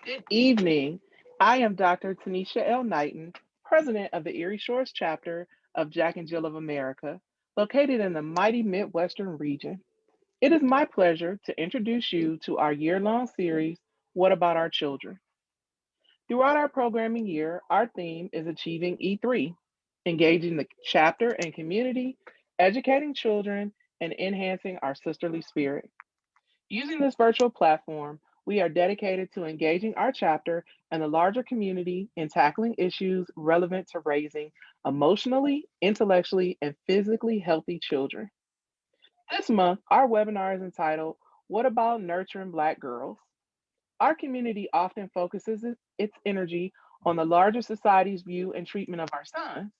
Good evening. I am Dr. Tanisha L. Knighton, President of the Erie Shores chapter of Jack and Jill of America, located in the mighty Midwestern region. It is my pleasure to introduce you to our year-long series, What About Our Children? Throughout our programming year, our theme is achieving E3, engaging the chapter and community, educating children, and enhancing our sisterly spirit. Using this virtual platform, we are dedicated to engaging our chapter and the larger community in tackling issues relevant to raising emotionally, intellectually, and physically healthy children. This month, our webinar is entitled, What About Nurturing Black Girls? Our community often focuses its energy on the larger society's view and treatment of our sons.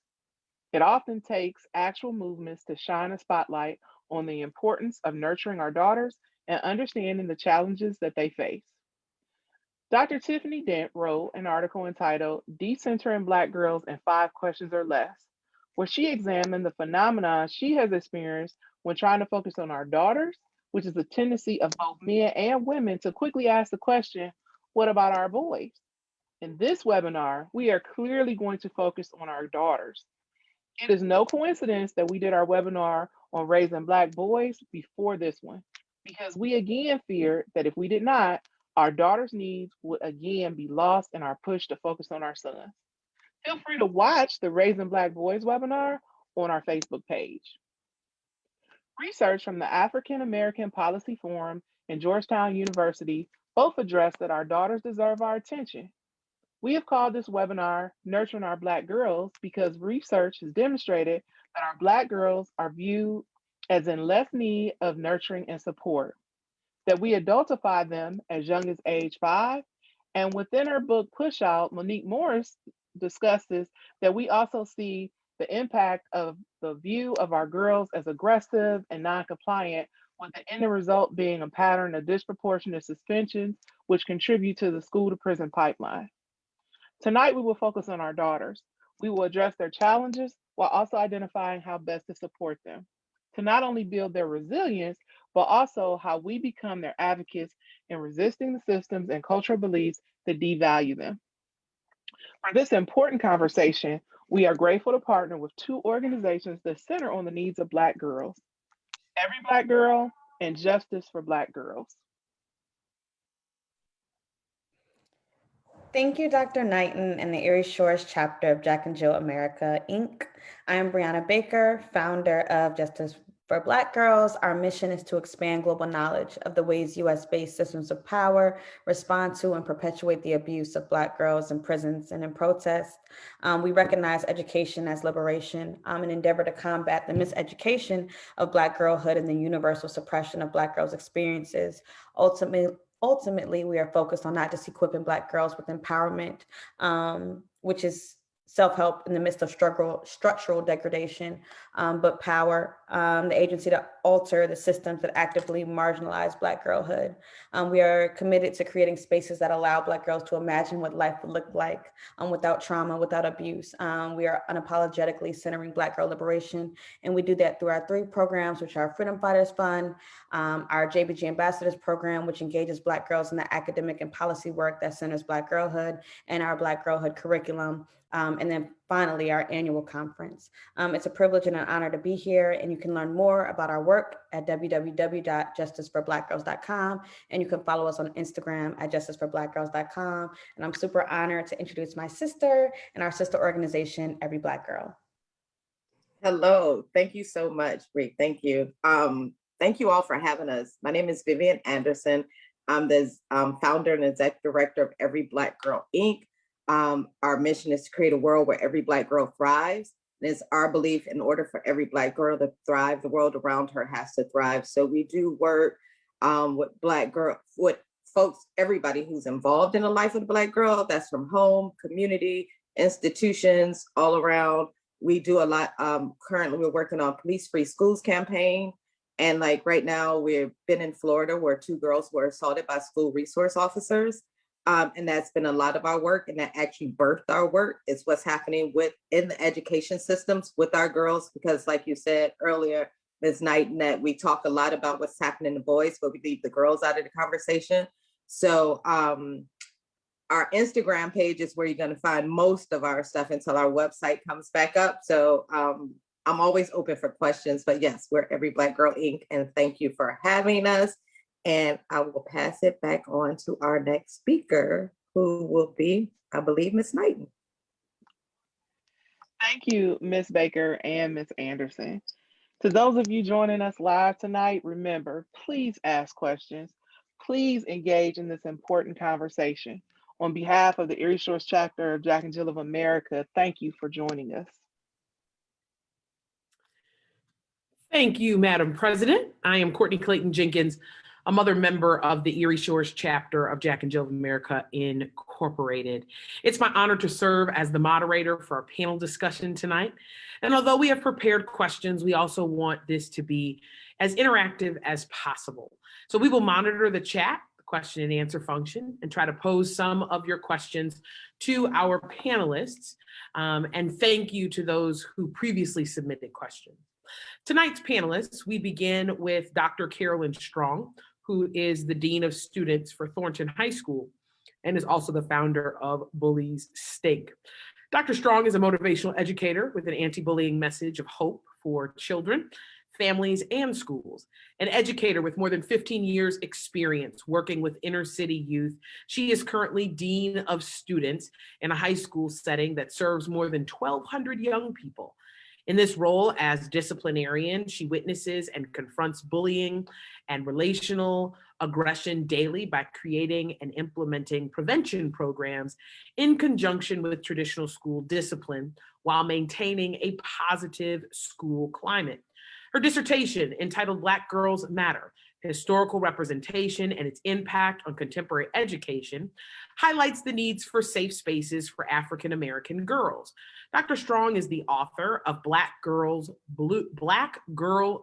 It often takes actual movements to shine a spotlight on the importance of nurturing our daughters and understanding the challenges that they face. Dr. Tiffany Dent wrote an article entitled Decentering Black Girls in 5 Questions or Less, where she examined the phenomena she has experienced when trying to focus on our daughters, which is the tendency of both men and women to quickly ask the question, what about our boys? In this webinar, we are clearly going to focus on our daughters. It is no coincidence that we did our webinar on raising Black boys before this one, because we again feared that if we did not, our daughters' needs would again be lost in our push to focus on our sons. Feel free to watch the Raising Black Boys webinar on our Facebook page. Research from the African American Policy Forum and Georgetown University both address that our daughters deserve our attention. We have called this webinar Nurturing Our Black Girls because research has demonstrated that our Black girls are viewed as in less need of nurturing and support, that we adultify them as young as age 5. And within her book, Push Out, Monique Morris discusses that we also see the impact of the view of our girls as aggressive and non-compliant, with the end result being a pattern of disproportionate suspensions, which contribute to the school to prison pipeline. Tonight, we will focus on our daughters. We will address their challenges while also identifying how best to support them, to not only build their resilience, but also how we become their advocates in resisting the systems and cultural beliefs that devalue them. For this important conversation, we are grateful to partner with 2 organizations that center on the needs of Black girls, Every Black Girl and Justice for Black Girls. Thank you, Dr. Knighton and the Erie Shores chapter of Jack and Jill America, Inc. I am Brianna Baker, founder of Justice for Black Girls. Our mission is to expand global knowledge of the ways US-based systems of power respond to and perpetuate the abuse of Black girls in prisons and in protest. We recognize education as liberation, and endeavor to combat the miseducation of Black girlhood and the universal suppression of Black girls' experiences. Ultimately, we are focused on not just equipping Black girls with empowerment, which is self-help in the midst of structural degradation, but power, the agency to alter the systems that actively marginalize Black girlhood. We are committed to creating spaces that allow Black girls to imagine what life would look like without trauma, without abuse. We are unapologetically centering Black girl liberation, and we do that through our 3 programs, which are Freedom Fighters Fund, our JBG Ambassadors Program, which engages Black girls in the academic and policy work that centers Black girlhood, and our Black girlhood curriculum. And then finally, our annual conference. It's a privilege and an honor to be here, and you can learn more about our work at www.justiceforblackgirls.com, and you can follow us on Instagram at justiceforblackgirls.com. And I'm super honored to introduce my sister and our sister organization, Every Black Girl. Hello, thank you so much, Rick. Thank you. Thank you all for having us. My name is Vivian Anderson. I'm the founder and executive director of Every Black Girl, Inc. Our mission is to create a world where every Black girl thrives. And it's our belief in order for every Black girl to thrive, the world around her has to thrive. So we do work with Black girl, with folks, everybody who's involved in the life of the Black girl. That's from home, community, institutions, all around. We do a lot. Currently, we're working on Police Free Schools campaign. And like right now, we've been in Florida where 2 girls were assaulted by school resource officers. And that's been a lot of our work, and that actually birthed our work. Is what's happening in the education systems with our girls, because like you said earlier, Ms. Knighton, that we talk a lot about what's happening to boys, but we leave the girls out of the conversation. So our Instagram page is where you're going to find most of our stuff until our website comes back up. So I'm always open for questions, but yes, we're Every Black Girl Inc. And thank you for having us. And I will pass it back on to our next speaker, who will be, I believe, Ms. Knighton. Thank you, Ms. Baker and Ms. Anderson. To those of you joining us live tonight, remember, please ask questions. Please engage in this important conversation. On behalf of the Erie Shores chapter of Jack and Jill of America, thank you for joining us. Thank you, Madam President. I am Courtney Clayton Jenkins, a mother member of the Erie Shores chapter of Jack and Jill of America Incorporated. It's my honor to serve as the moderator for our panel discussion tonight. And although we have prepared questions, we also want this to be as interactive as possible. So we will monitor the chat, the question and answer function, and try to pose some of your questions to our panelists. And thank you to those who previously submitted questions. Tonight's panelists, we begin with Dr. Carolyn Strong, who is the Dean of Students for Thornton High School and is also the founder of Bully's Stake. Dr. Strong is a motivational educator with an anti-bullying message of hope for children, families, and schools. An educator with more than 15 years experience working with inner city youth. She is currently Dean of Students in a high school setting that serves more than 1,200 young people. In this role as disciplinarian, she witnesses and confronts bullying and relational aggression daily by creating and implementing prevention programs in conjunction with traditional school discipline while maintaining a positive school climate. Her dissertation, entitled Black Girls Matter: Historical Representation and Its Impact on Contemporary Education, highlights the needs for safe spaces for African American girls. Dr. Strong is the author of Black Girl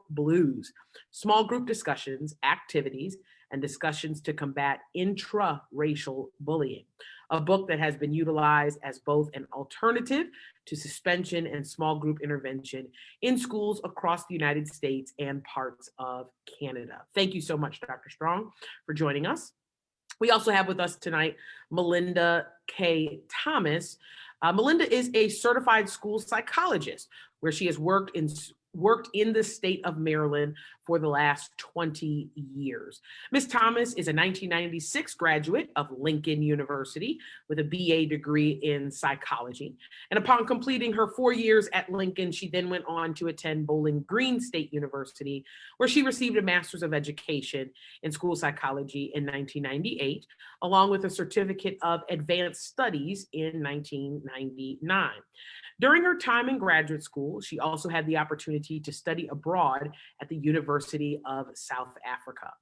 Blues, small group discussions, activities, and discussions to combat intra-racial bullying, a book that has been utilized as both an alternative to suspension and small group intervention in schools across the United States and parts of Canada. Thank you so much, Dr. Strong, for joining us. We also have with us tonight Melinda K. Thomas. Melinda is a certified school psychologist where she has worked in the state of Maryland for the last 20 years. Ms. Thomas is a 1996 graduate of Lincoln University with a BA degree in psychology. And upon completing her 4 years at Lincoln, she then went on to attend Bowling Green State University, where she received a Master's of Education in School Psychology in 1998, along with a Certificate of Advanced Studies in 1999. During her time in graduate school, she also had the opportunity to study abroad at the University of South Africa.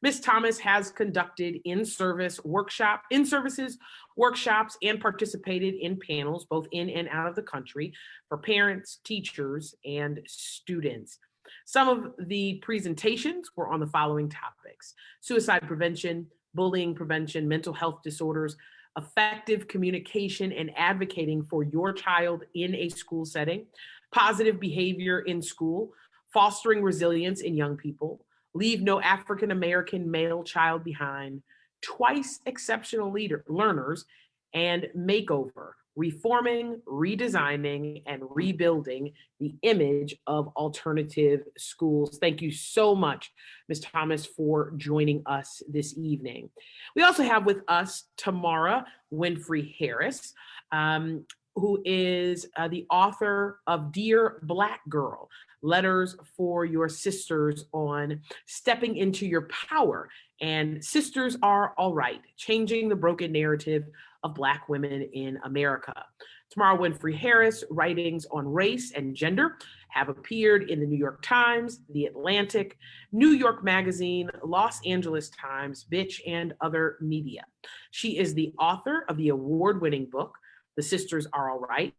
Ms. Thomas has conducted in-services workshops, and participated in panels both in and out of the country for parents, teachers, and students. Some of the presentations were on the following topics: suicide prevention, bullying prevention, mental health disorders, effective communication and advocating for your child in a school setting, positive behavior in school, fostering resilience in young people, leave no African American male child behind, twice exceptional learners, and makeover, reforming, redesigning, and rebuilding the image of alternative schools. Thank you so much, Ms. Thomas, for joining us this evening. We also have with us Tamara Winfrey-Harris, who is the author of Dear Black Girl, Letters for Your Sisters on Stepping into Your Power and Sisters Are All Right, Changing the Broken Narrative of Black Women in America. Tamara Winfrey-Harris' writings on race and gender have appeared in the New York Times, The Atlantic, New York Magazine, Los Angeles Times, Bitch, and other media. She is the author of the award-winning book, The Sisters Are All Right,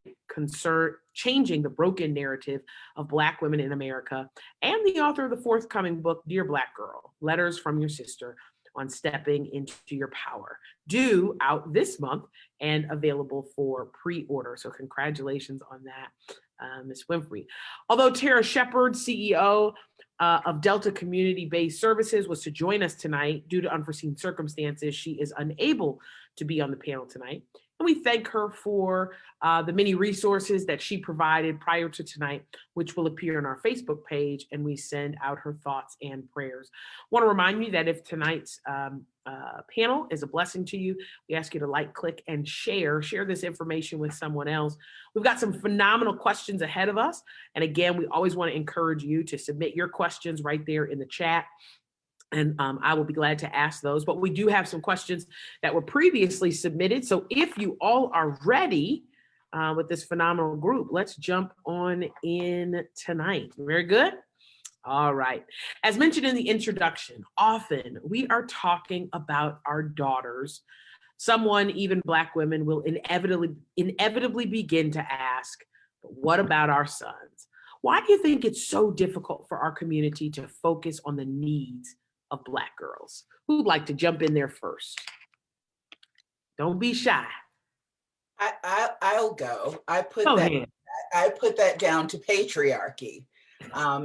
Changing the Broken Narrative of Black Women in America, and the author of the forthcoming book, Dear Black Girl, Letters from Your Sister on Stepping into Your Power, due out this month and available for pre-order. So congratulations on that, Ms. Winfrey. Although Tara Shepard, CEO of Delta Community-Based Services, was to join us tonight due to unforeseen circumstances, she is unable to be on the panel tonight. And we thank her for the many resources that she provided prior to tonight, which will appear on our Facebook page, and we send out her thoughts and prayers. I want to remind you that if tonight's panel is a blessing to you, we ask you to like, click, and share this information with someone else. We've got some phenomenal questions ahead of us. And again, we always want to encourage you to submit your questions right there in the chat. And I will be glad to ask those. But we do have some questions that were previously submitted. So if you all are ready with this phenomenal group, let's jump on in tonight. Very good. All right. As mentioned in the introduction, often we are talking about our daughters. Someone, even Black women, will inevitably begin to ask, but what about our sons? Why do you think it's so difficult for our community to focus on the needs of Black girls? Who'd like to jump in there first? Don't be shy. I'll go. I put that down to patriarchy.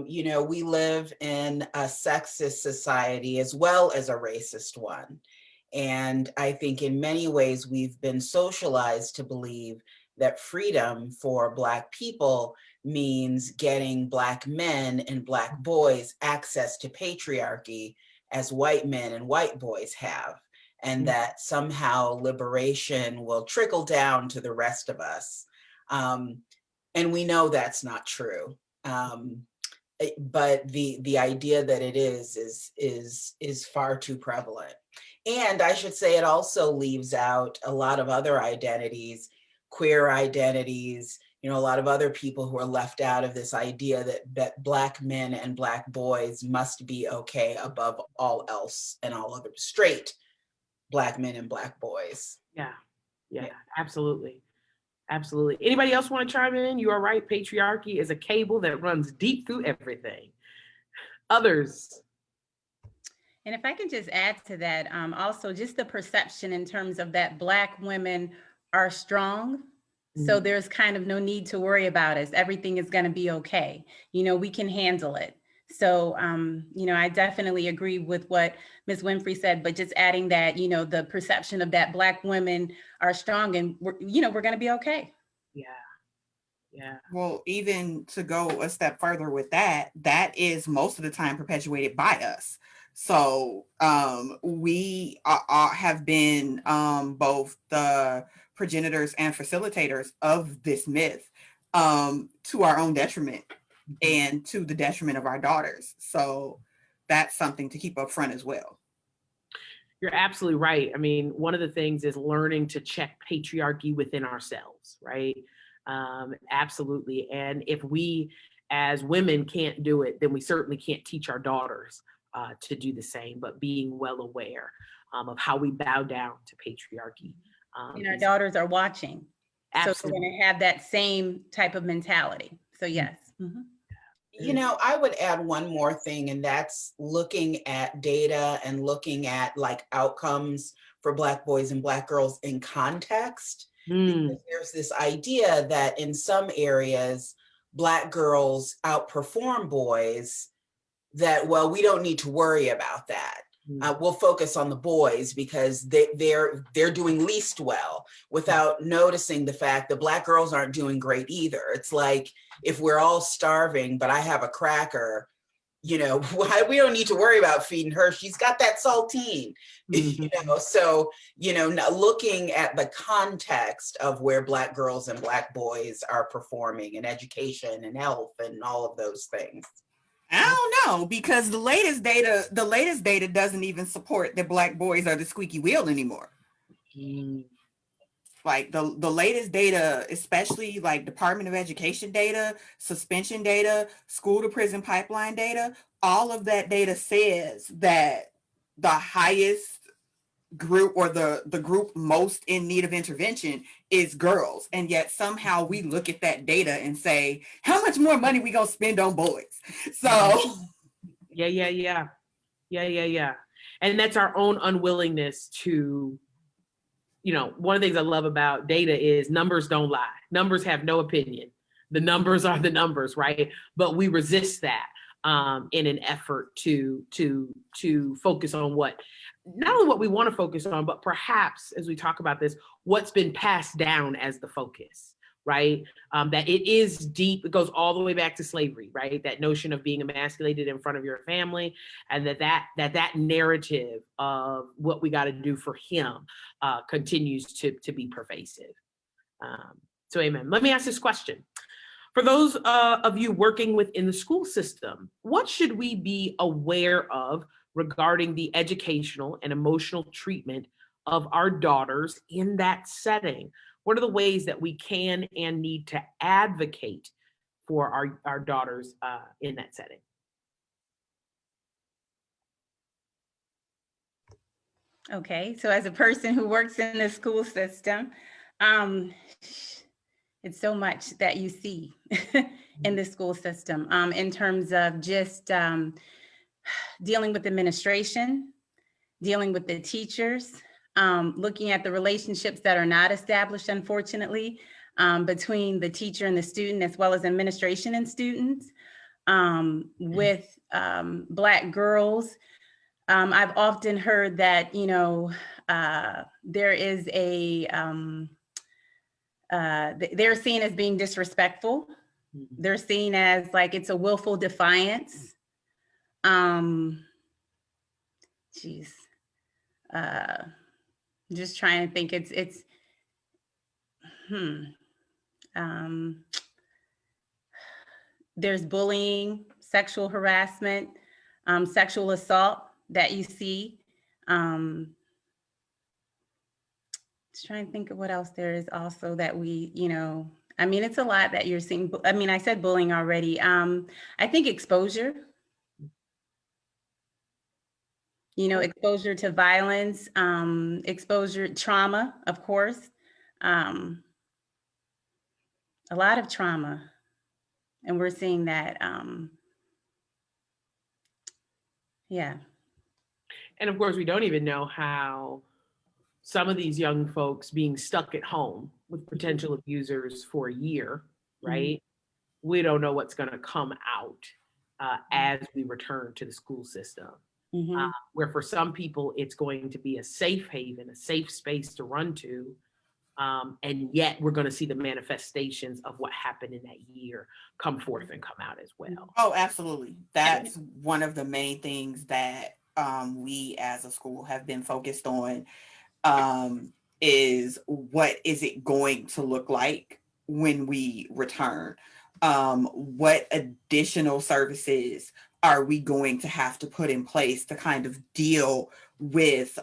You know, we live in a sexist society as well as a racist one. And I think in many ways we've been socialized to believe that freedom for Black people means getting Black men and Black boys access to patriarchy as white men and white boys have, and that somehow liberation will trickle down to the rest of us. And we know that's not true. But the idea that it is far too prevalent. And I should say it also leaves out a lot of other identities, queer identities, you know, a lot of other people who are left out of this idea that Black men and Black boys must be okay above all else and all other straight Black men and Black boys. Yeah, absolutely. Absolutely. Anybody else want to chime in? You are right. Patriarchy is a cable that runs deep through everything. Others. And if I can just add to that, also just the perception in terms of that Black women are strong. So there's kind of no need to worry about us. Everything is going to be okay. You know, we can handle it. So, you know, I definitely agree with what Ms. Winfrey said, but just adding that, you know, the perception of that Black women are strong and we're going to be okay. Yeah. Well, even to go a step further with that is most of the time perpetuated by us. So we have been both the progenitors and facilitators of this myth to our own detriment and to the detriment of our daughters. So that's something to keep up front as well. You're absolutely right. I mean, one of the things is learning to check patriarchy within ourselves, right? Absolutely. And if we as women can't do it, then we certainly can't teach our daughters to do the same, but being well aware of how we bow down to patriarchy. And our daughters are watching. Absolutely. So we're going to have that same type of mentality. So yes. You know, I would add one more thing, and that's looking at data and looking at like outcomes for Black boys and Black girls in context. Because there's this idea that in some areas, Black girls outperform boys, that, well, we don't need to worry about that. We'll focus on the boys because they're doing least well, without noticing the fact that Black girls aren't doing great either. It's like, if we're all starving, but I have a cracker, you know, we don't need to worry about feeding her. She's got that saltine, you know? So, you know, looking at the context of where Black girls and Black boys are performing in education and health and all of those things. I don't know, because the latest data doesn't even support that Black boys are the squeaky wheel anymore. Like the latest data, especially like Department of Education data, suspension data, school to prison pipeline data, all of that data says that the highest group, or the group most in need of intervention, is girls. And yet somehow we look at that data and say, how much more money we gonna spend on boys? So yeah. And that's our own unwillingness to, you know, one of the things I love about data is numbers don't lie. Numbers have no opinion. the numbers are the numbers, right? But we resist that in an effort to focus on what, not only what we want to focus on, but perhaps as we talk about this, what's been passed down as the focus, right? That it is deep, it goes all the way back to slavery, right? That notion of being emasculated in front of your family, and that narrative of what we got to do for him continues to be pervasive. So amen. Let me ask this question. For those of you working within the school system, what should we be aware of regarding the educational and emotional treatment of our daughters in that setting? What are the ways that we can and need to advocate for our daughters in that setting? Okay, so as a person who works in the school system, it's so much that you see in the school system in terms of just dealing with administration, dealing with the teachers, looking at the relationships that are not established, unfortunately, between the teacher and the student, as well as administration and students. With Black girls, I've often heard that, there is they're seen as being disrespectful. They're seen as like it's a willful defiance. Just trying to think. There's bullying, sexual harassment, sexual assault that you see. Just trying to think of what else there is also that we, it's a lot that you're seeing. I said bullying already. I think exposure, exposure to violence, exposure, trauma, of course. A lot of trauma. And we're seeing that, yeah. And of course, we don't even know how some of these young folks being stuck at home with potential abusers for a year, right? Mm-hmm. We don't know what's going to come out as we return to the school system. Mm-hmm. Where for some people, it's going to be a safe haven, a safe space to run to. And yet we're going to see the manifestations of what happened in that year come forth and come out as well. Oh, absolutely. That's one of the main things that we as a school have been focused on, is what is it going to look like when we return? What additional services are we going to have to put in place to kind of deal with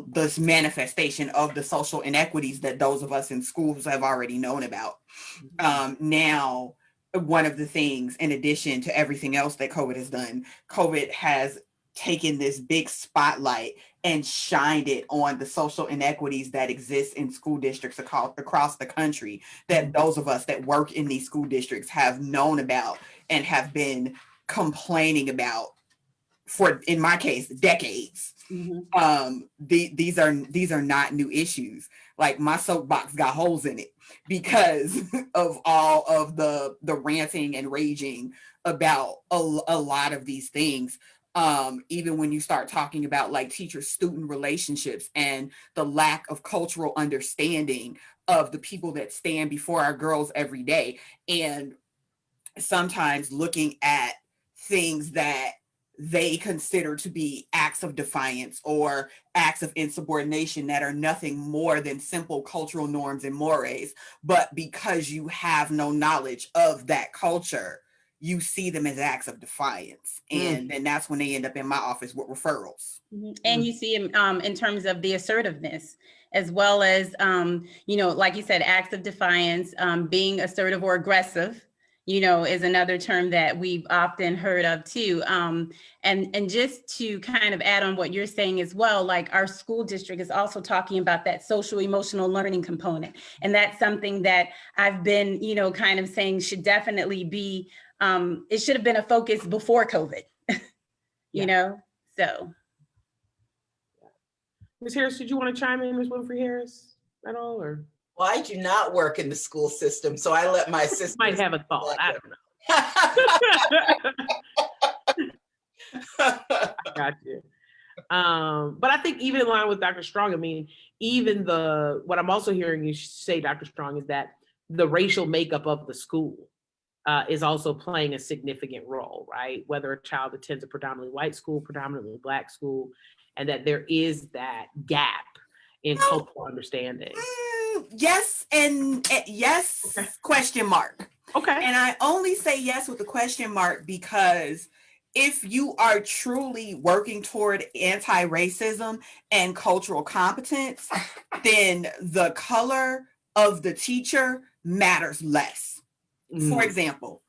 this manifestation of the social inequities that those of us in schools have already known about? Now, one of the things, in addition to everything else that COVID has done, COVID has taken this big spotlight and shined it on the social inequities that exist in school districts across the country, that those of us that work in these school districts have known about and have been complaining about for, in my case, decades. Mm-hmm. These are not new issues. Like, my soapbox got holes in it because of all of the ranting and raging about a lot of these things. Even when you start talking about like teacher-student relationships and the lack of cultural understanding of the people that stand before our girls every day, and sometimes looking at things that they consider to be acts of defiance or acts of insubordination that are nothing more than simple cultural norms and mores. But because you have no knowledge of that culture, you see them as acts of defiance. And then that's when they end up in my office with referrals. And you see in terms of the assertiveness, as well as, like you said, acts of defiance, being assertive or aggressive, is another term that we've often heard of too. And just to kind of add on what you're saying as well, like our school district is also talking about that social emotional learning component. And that's something that I've been, kind of saying should definitely be, it should have been a focus before COVID, so. Ms. Harris, did you want to chime in, Ms. Winfrey-Harris, at all, or? Well, I do not work in the school system, so I let my sister. Might have a thought. I don't know. Got you. But I think even in line with Dr. Strong, I mean, even what I'm also hearing you say, Dr. Strong, is that the racial makeup of the school is also playing a significant role, right? Whether a child attends a predominantly white school, predominantly Black school, and that there is that gap in cultural understanding. Yes and yes, Okay. question mark. Okay. And I only say yes with a question mark because if you are truly working toward anti-racism and cultural competence, then the color of the teacher matters less. For example,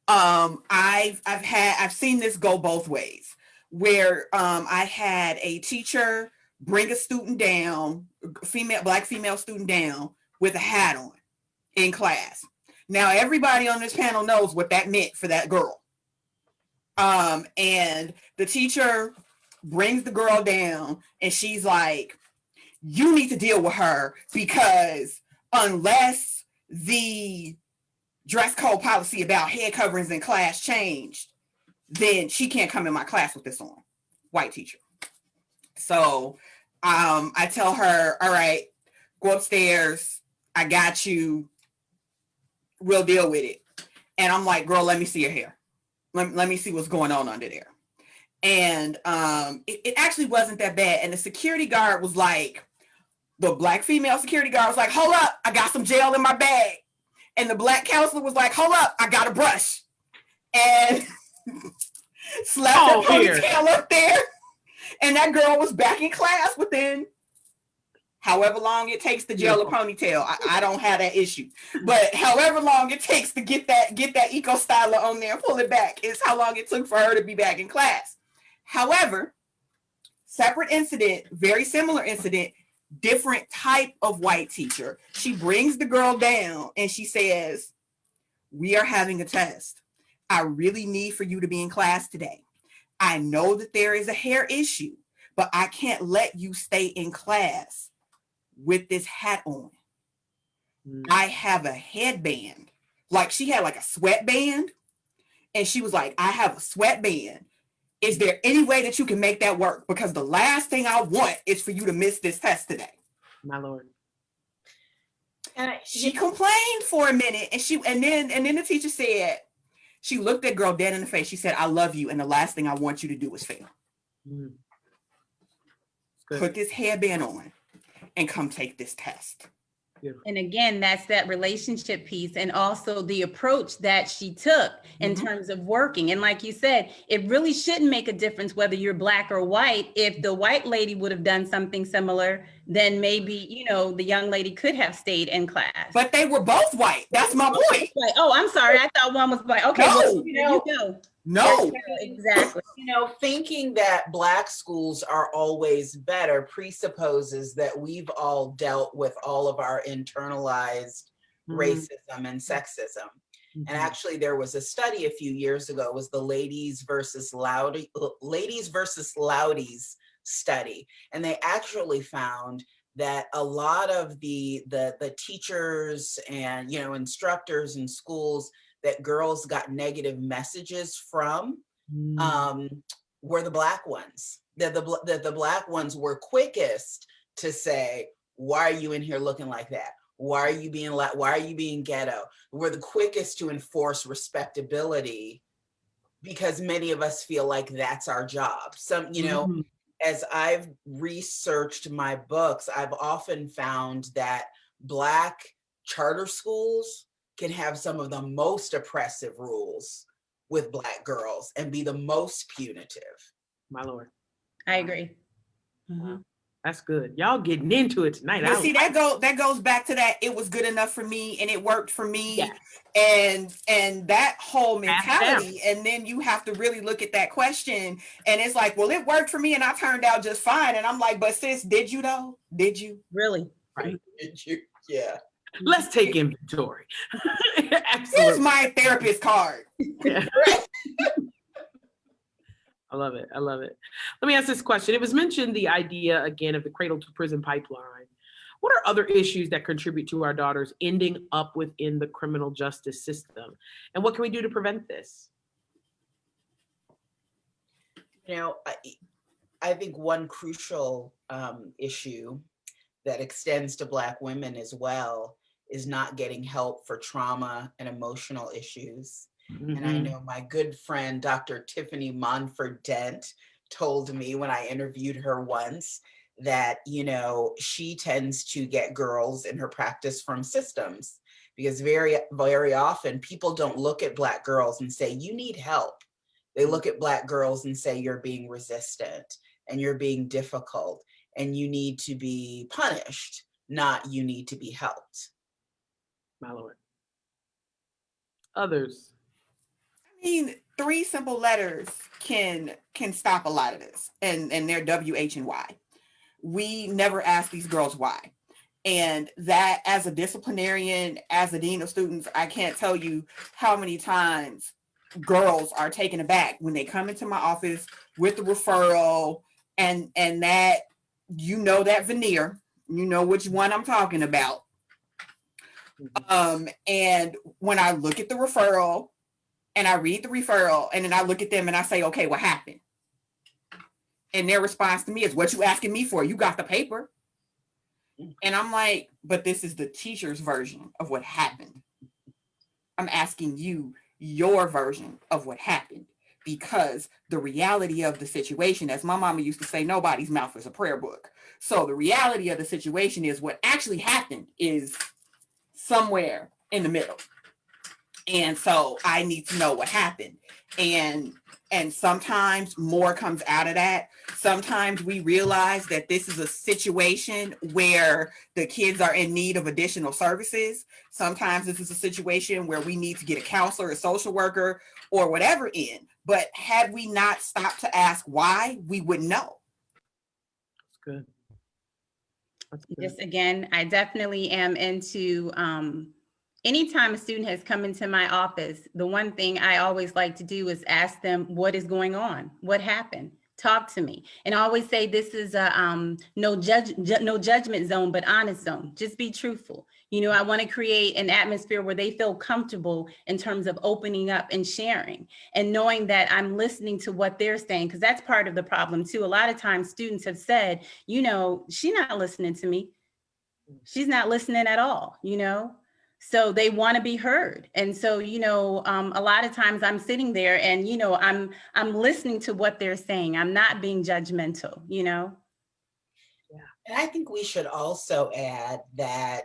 I've seen this go both ways, where I had a teacher bring a student down, Black female student down with a hat on in class. Now everybody on this panel knows what that meant for that girl. And the teacher brings the girl down and she's like, you need to deal with her because unless the dress code policy about head coverings in class changed, then she can't come in my class with this on. White teacher. So I tell her, all right, go upstairs. I got you. We'll deal with it. And I'm like, girl, let me see your hair. Let me see what's going on under there. And it actually wasn't that bad. And the security guard was like, the Black female security guard was like, hold up, I got some gel in my bag. And the Black counselor was like, hold up, I got a brush. And slapped her ponytail up there. And that girl was back in class within however long it takes to gel a ponytail. I don't have that issue. But however long it takes to get that eco styler on there and pull it back is how long it took for her to be back in class. However, separate incident, very similar incident, different type of white teacher. She brings the girl down and she says, we are having a test. I really need for you to be in class today. I know that there is a hair issue, but I can't let you stay in class with this hat on. I have a headband. Like she had like a sweatband. And she was like, I have a sweatband. Is there any way that you can make that work? Because the last thing I want is for you to miss this test today. My Lord. She complained for a minute and then the teacher said, she looked that girl dead in the face. She said, I love you. And the last thing I want you to do is fail. Put this headband on and come take this test. And again, that's that relationship piece and also the approach that she took in terms of working. And like you said, it really shouldn't make a difference whether you're Black or white. If the white lady would have done something similar, then maybe, the young lady could have stayed in class. But they were both white. That's my point. Oh, I'm sorry. I thought one was white. Okay, No. Exactly. Thinking that Black schools are always better presupposes that we've all dealt with all of our internalized racism and sexism. And actually, there was a study a few years ago. It was the Ladies versus Loudies study, and they actually found that a lot of the teachers and instructors in schools that girls got negative messages from were the Black ones. That the Black ones were quickest to say, why are you in here looking like that? Why are you being ghetto? We're the quickest to enforce respectability because many of us feel like that's our job. As I've researched my books, I've often found that Black charter schools can have some of the most oppressive rules with Black girls and be the most punitive. My Lord. I agree. That's good. Y'all getting into it tonight. But see, that goes back to that. It was good enough for me and it worked for me. Yes. And that whole mentality. And then you have to really look at that question. And it's like, well, it worked for me and I turned out just fine. And I'm like, but sis, did you though? Did you? Really? Right. Did you? Yeah. Let's take inventory. Here's my therapist card. Yeah. I love it. Let me ask this question. It was mentioned the idea again of the cradle to prison pipeline. What are other issues that contribute to our daughters ending up within the criminal justice system? And what can we do to prevent this? You know, I think one crucial issue that extends to Black women as well is not getting help for trauma and emotional issues. And I know my good friend, Dr. Tiffany Monford Dent, told me when I interviewed her once that, you know, she tends to get girls in her practice from systems, because very, very often people don't look at Black girls and say, you need help. They look at Black girls and say, you're being resistant and you're being difficult and you need to be punished, not you need to be helped. My Lord. Others. I mean, 3 simple letters can stop a lot of this, and they're WH and Y. We never ask these girls why. And that, as a disciplinarian, as a dean of students, I can't tell you how many times girls are taken aback when they come into my office with the referral and that, you know, that veneer, you know which one I'm talking about. And when I look at the referral and I read the referral and then I look at them and I say, okay, what happened? And their response to me is, what you asking me for? You got the paper. And I'm like, but this is the teacher's version of what happened. I'm asking you your version of what happened, because the reality of the situation, as my mama used to say, nobody's mouth is a prayer book. So the reality of the situation is what actually happened is somewhere in the middle. And so I need to know what happened. And sometimes more comes out of that. Sometimes we realize that this is a situation where the kids are in need of additional services. Sometimes this is a situation where we need to get a counselor, a social worker, or whatever in. But had we not stopped to ask why, we wouldn't know. That's good. That's good. Just again, I definitely am into anytime a student has come into my office, the one thing I always like to do is ask them, what is going on? What happened? Talk to me. And I always say this is a no judgment zone, but honest zone. Just be truthful. You know, I want to create an atmosphere where they feel comfortable in terms of opening up and sharing and knowing that I'm listening to what they're saying, because that's part of the problem too. A lot of times students have said, you know, she's not listening to me. She's not listening at all, you know? So they want to be heard. And so, you know, a lot of times I'm sitting there and, you know, I'm listening to what they're saying. I'm not being judgmental, you know? Yeah. And I think we should also add that,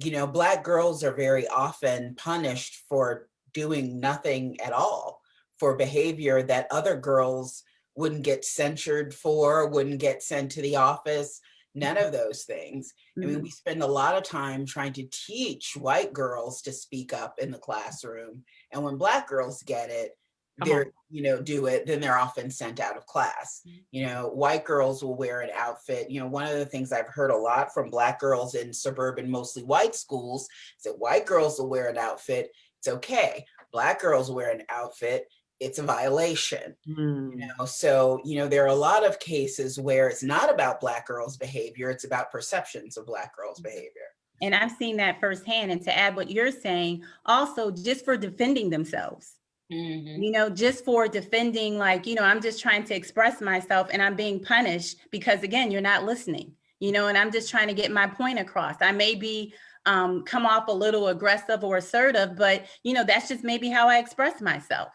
you know, Black girls are very often punished for doing nothing at all, for behavior that other girls wouldn't get censured for, wouldn't get sent to the office. None of those things. I mean, we spend a lot of time trying to teach white girls to speak up in the classroom. And when Black girls get it, they're, you know, do it, then they're often sent out of class. You know, white girls will wear an outfit. You know, one of the things I've heard a lot from Black girls in suburban, mostly white schools is that white girls will wear an outfit. It's okay. Black girls wear an outfit. It's a violation. You know, so, you know, there are a lot of cases where it's not about Black girls' behavior, it's about perceptions of Black girls' behavior. And I've seen that firsthand. And to add what you're saying, also just for defending themselves, you know, just for defending, like, you know, I'm just trying to express myself and I'm being punished because, again, you're not listening, you know, and I'm just trying to get my point across. I may be come off a little aggressive or assertive, but, you know, that's just maybe how I express myself.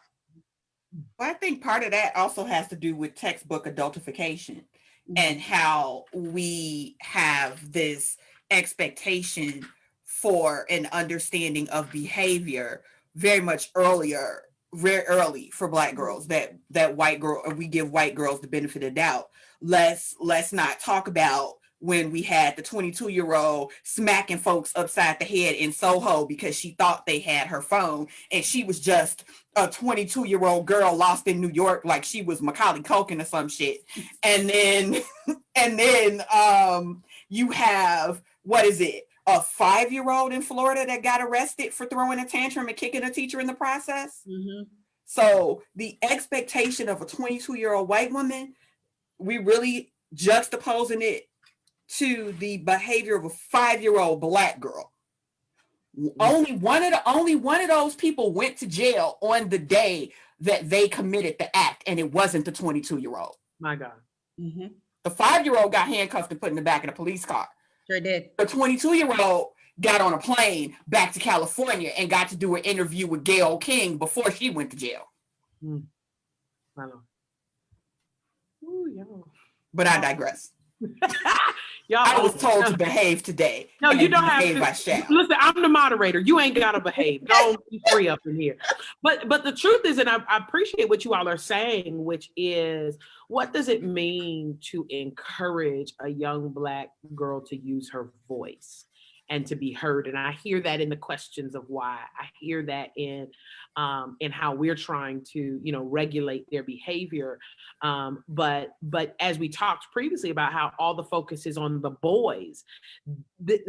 Well, I think part of that also has to do with textbook adultification and how we have this expectation for an understanding of behavior very early for Black girls, that white girl, we give white girls the benefit of doubt. Let's not talk about when we had the 22-year-old smacking folks upside the head in Soho because she thought they had her phone, and she was just a 22-year-old girl lost in New York, like she was Macaulay Culkin or some shit. And then you have, what is it, a 5-year-old in Florida that got arrested for throwing a tantrum and kicking a teacher in the process. So the expectation of a 22-year-old white woman, we really juxtaposing it to the behavior of a 5-year-old Black girl. Only one of those people went to jail on the day that they committed the act, and it wasn't the 22-year-old. My God. Mm-hmm. The 5-year-old got handcuffed and put in the back of the police car. Sure did. The 22-year-old got on a plane back to California and got to do an interview with Gayle King before she went to jail. My Lord. Ooh, y'all. But I digress. Y'all, I was told to behave today. No, you don't behave, have I shall. to. Listen, I'm the moderator. You ain't gotta behave. Don't be free up in here. But the truth is, and I appreciate what you all are saying, which is, what does it mean to encourage a young Black girl to use her voice and to be heard? And I hear that in the questions of why. I hear that in how we're trying to, regulate their behavior. But as we talked previously about how all the focus is on the boys,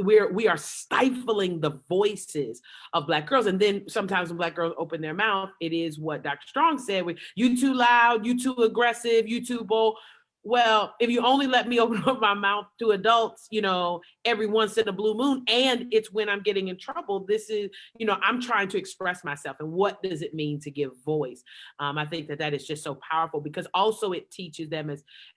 we are stifling the voices of Black girls. And then sometimes when Black girls open their mouth, it is what Dr. Strong said, you too loud, you too aggressive, you too bold. Well, if you only let me open up my mouth to adults, every once in a blue moon, and it's when I'm getting in trouble, this is, I'm trying to express myself. And what does it mean to give voice? I think that is just so powerful, because also it teaches them,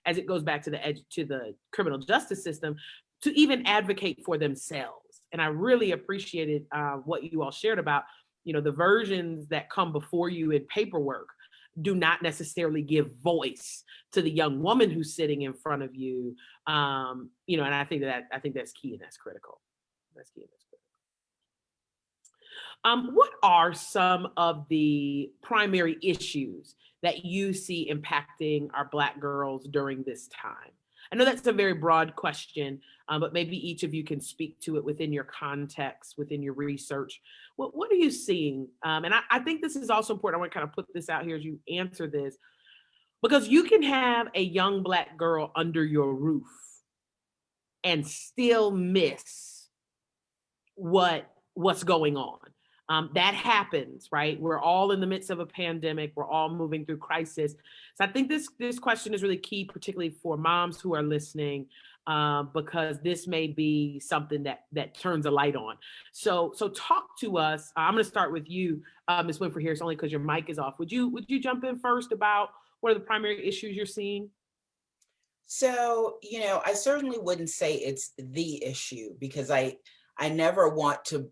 as it goes back to the criminal justice system, to even advocate for themselves. And I really appreciated what you all shared about, the versions that come before you in paperwork do not necessarily give voice to the young woman who's sitting in front of you. And I think that's key and that's critical. What are some of the primary issues that you see impacting our Black girls during this time? I know that's a very broad question, but maybe each of you can speak to it within your context, within your research. What are you seeing? And I think this is also important. I want to kind of put this out here as you answer this, because you can have a young Black girl under your roof and still miss what's going on. That happens, right? We're all in the midst of a pandemic. We're all moving through crisis. So I think this question is really key, particularly for moms who are listening, because this may be something that turns a light on. So talk to us. I'm going to start with you, Ms. Winfrey-Harris, only because your mic is off. Would you jump in first about what are the primary issues you're seeing? So, I certainly wouldn't say it's the issue, because I never want to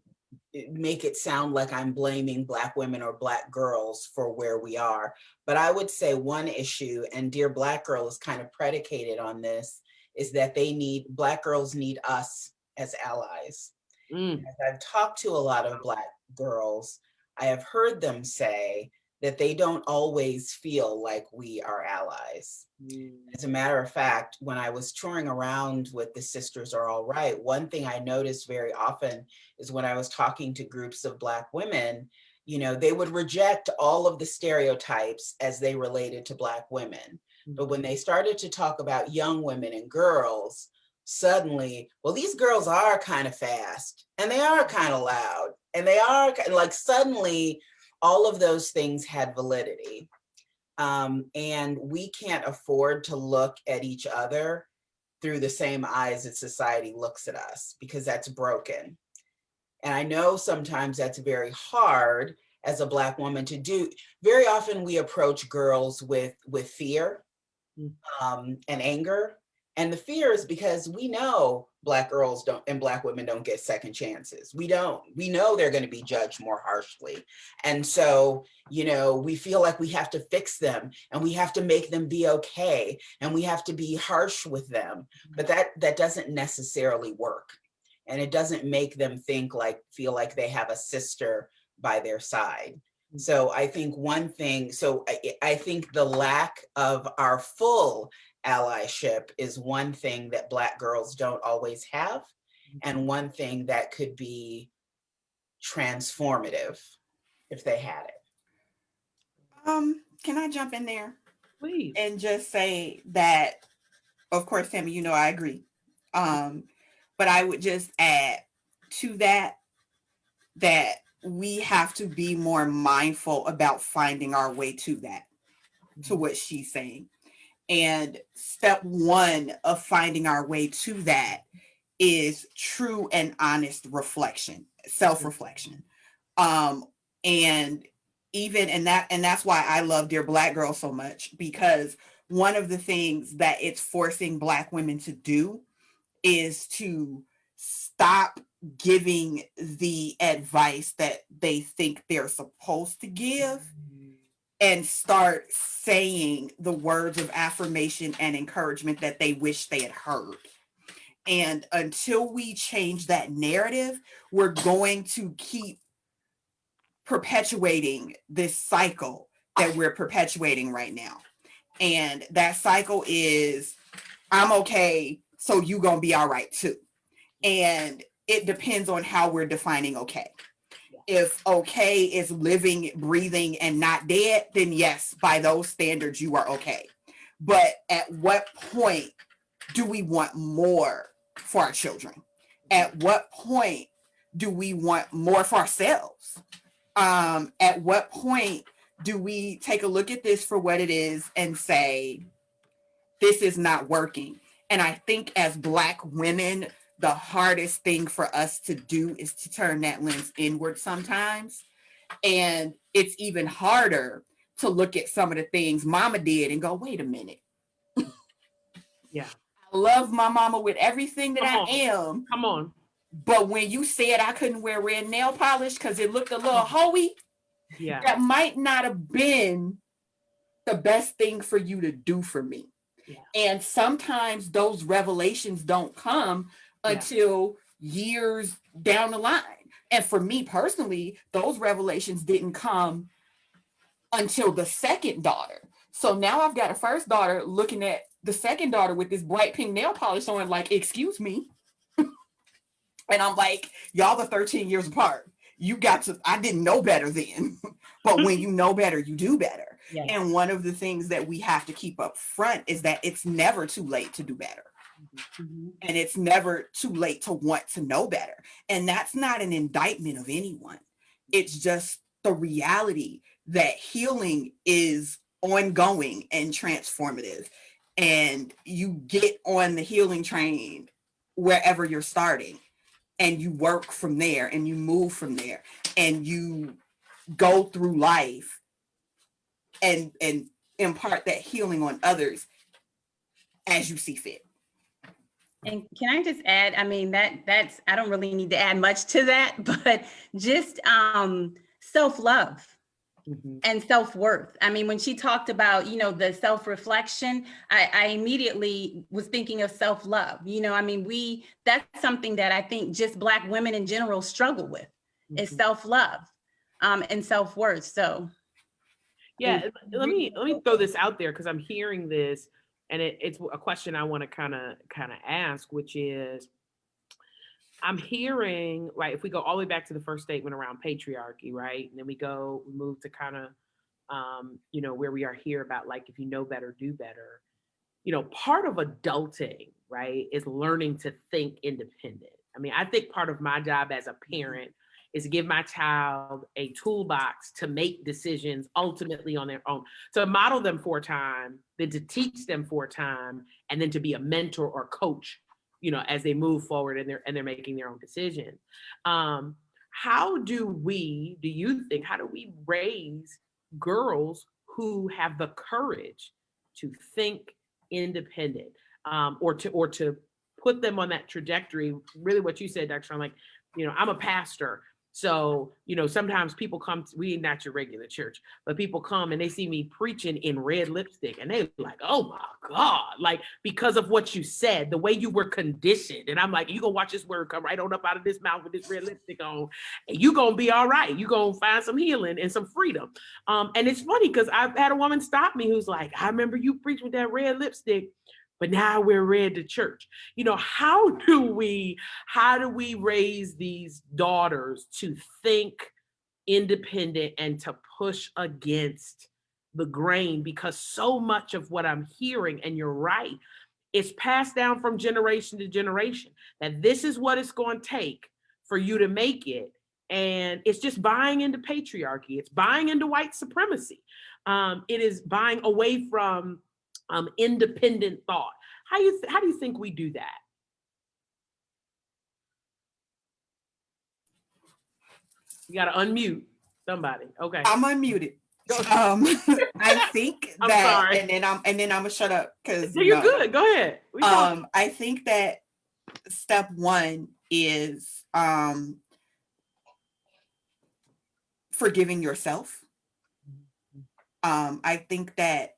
make it sound like I'm blaming Black women or Black girls for where we are. But I would say one issue, and Dear Black Girl is kind of predicated on this, is that Black girls need us as allies. As I've talked to a lot of Black girls, I have heard them say that they don't always feel like we are allies. As a matter of fact, when I was touring around with the Sisters Are All Right, one thing I noticed very often is when I was talking to groups of Black women, they would reject all of the stereotypes as they related to Black women. But when they started to talk about young women and girls, suddenly, well, these girls are kind of fast, and they are kind of loud, and they are like, suddenly all of those things had validity. And we can't afford to look at each other through the same eyes that society looks at us, because that's broken. And I know sometimes that's very hard as a Black woman to do. Very often we approach girls with fear and anger. And the fear is because we know Black girls and Black women don't get second chances. We know they're going to be judged more harshly. And so, we feel like we have to fix them, and we have to make them be okay, and we have to be harsh with them. But that doesn't necessarily work. And it doesn't make them feel like they have a sister by their side. So I think I think the lack of our full allyship is one thing that Black girls don't always have, and one thing that could be transformative if they had it. Can I jump in there? Please. And just say that, of course, Tammy, I agree. But I would just add to that we have to be more mindful about finding our way to what she's saying. And step one of finding our way to that is true and honest reflection, self-reflection. And even and that's why I love Dear Black Girl so much, because one of the things that it's forcing Black women to do is to stop giving the advice that they think they're supposed to give and start saying the words of affirmation and encouragement that they wish they had heard. And until we change that narrative, we're going to keep perpetuating this cycle that we're perpetuating right now. And that cycle is, I'm okay, so you gonna be all right too. And it depends on how we're defining okay. If okay is living, breathing, and not dead, then yes, by those standards, you are okay. But at what point do we want more for our children? At what point do we want more for ourselves? At what point do we take a look at this for what it is and say, this is not working? And I think as Black women, the hardest thing for us to do is to turn that lens inward sometimes. And it's even harder to look at some of the things mama did and go, wait a minute. Yeah. I love my mama with everything that I am. Come on. But when you said I couldn't wear red nail polish because it looked a little hoey, yeah, that might not have been the best thing for you to do for me. Yeah. And sometimes those revelations don't come until years down the line. And for me personally, those revelations didn't come until the second daughter. So now I've got a first daughter looking at the second daughter with this bright pink nail polish on, like, excuse me. And I'm like, y'all are 13 years apart. You got to, I didn't know better then. But when you know better, you do better. Yeah. And one of the things that we have to keep up front is that it's never too late to do better. Mm-hmm. And it's never too late to want to know better. And that's not an indictment of anyone. It's just the reality that healing is ongoing and transformative. And you get on the healing train wherever you're starting. And you work from there and you move from there and you go through life and impart that healing on others as you see fit. And can I just add, I mean, that's, I don't really need to add much to that, but just self-love. Mm-hmm. And self-worth. I mean, when she talked about, you know, the self-reflection, I immediately was thinking of self-love. You know, I mean, that's something that I think just Black women in general struggle with, mm-hmm. is self-love and self-worth. So yeah, let me throw this out there because I'm hearing this, and it's a question I want to kind of ask, which is, I'm hearing, right, if we go all the way back to the first statement around patriarchy, right, and then we move to kind of, you know, where we are here about, like, if you know better, do better. You know, part of adulting, right, is learning to think independent. I mean, I think part of my job as a parent is to give my child a toolbox to make decisions ultimately on their own, to model them for a time, then to teach them for a time, and then to be a mentor or coach, you know, as they move forward and they're making their own decisions. How do you think, how do we raise girls who have the courage to think independent, or to put them on that trajectory? Really what you said, Dr. Strong, like, you know, I'm a pastor. So, you know, sometimes people come, we not your regular church, but people come and they see me preaching in red lipstick and they're like, oh my God, like, because of what you said, the way you were conditioned. And I'm like, you gonna watch this word come right on up out of this mouth with this red lipstick on, and you gonna be all right. You gonna find some healing and some freedom. And it's funny because I've had a woman stop me who's like, I remember you preached with that red lipstick, but now we're red to church. You know, how do we raise these daughters to think independent and to push against the grain? Because so much of what I'm hearing, and you're right, is passed down from generation to generation, that this is what it's going to take for you to make it. And it's just buying into patriarchy. It's buying into white supremacy. It is buying away from independent thought. How do you think we do that? You got to unmute somebody. Okay. I'm unmuted. I think I'm that, sorry. and then I'm gonna shut up because you're good. Go ahead. I think that step one is forgiving yourself. I think that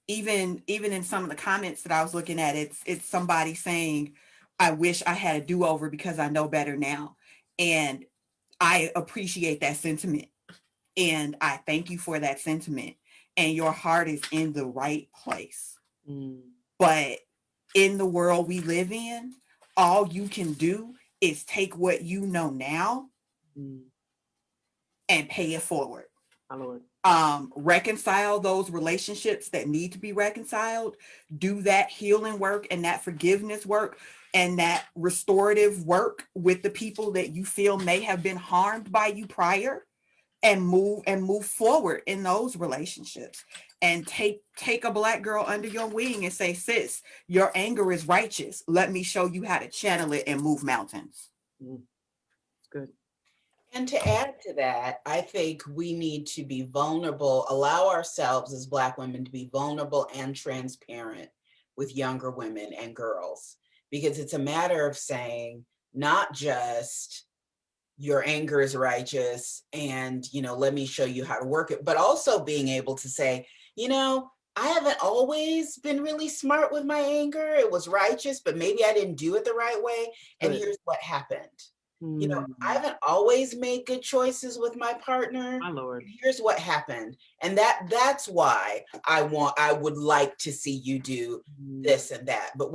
even in some of the comments that I was looking at, it's somebody saying, I wish I had a do-over because I know better now. And I appreciate that sentiment. And I thank you for that sentiment. And your heart is in the right place. But in the world we live in, all you can do is take what you know now and pay it forward. My Lord. Reconcile those relationships that need to be reconciled, do that healing work and that forgiveness work and that restorative work with the people that you feel may have been harmed by you prior, and move forward in those relationships, and take a Black girl under your wing and say, sis, your anger is righteous. Let me show you how to channel it and move mountains. It's good. And to add to that, I think we need to be vulnerable, allow ourselves as Black women to be vulnerable and transparent with younger women and girls, because it's a matter of saying, not just your anger is righteous and, let me show you how to work it, but also being able to say, I haven't always been really smart with my anger. It was righteous, but maybe I didn't do it the right way. And here's what happened. I haven't always made good choices with my partner. My Lord. Here's what happened. And that's why I would like to see you do this and that. But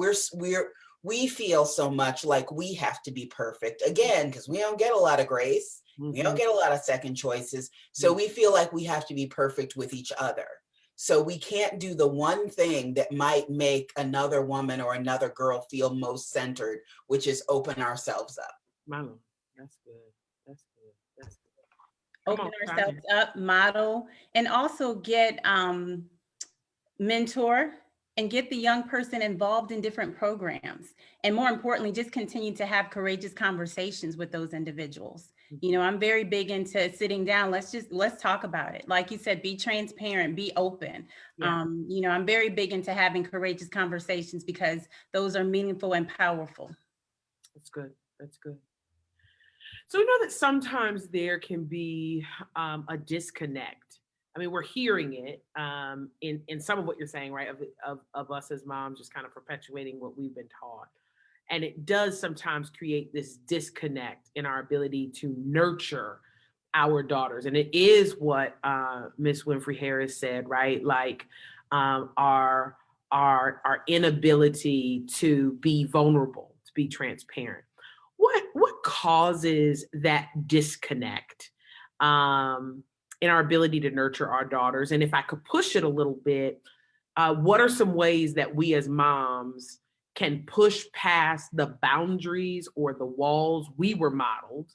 we feel so much like we have to be perfect, again, because we don't get a lot of grace. We don't get a lot of second choices. So we feel like we have to be perfect with each other. So we can't do the one thing that might make another woman or another girl feel most centered, which is open ourselves up. My Lord. That's good. Open ourselves up, model, and also get mentor and get the young person involved in different programs. And more importantly, just continue to have courageous conversations with those individuals. I'm very big into sitting down. Let's talk about it. Like you said, be transparent, be open. Yeah. I'm very big into having courageous conversations because those are meaningful and powerful. That's good. So we know that sometimes there can be a disconnect. I mean, we're hearing it in some of what you're saying, right? Of us as moms just kind of perpetuating what we've been taught. And it does sometimes create this disconnect in our ability to nurture our daughters. And it is what Miss Winfrey-Harris said, right? Like our inability to be vulnerable, to be transparent. What causes that disconnect in our ability to nurture our daughters? And if I could push it a little bit, what are some ways that we as moms can push past the boundaries or the walls we were modeled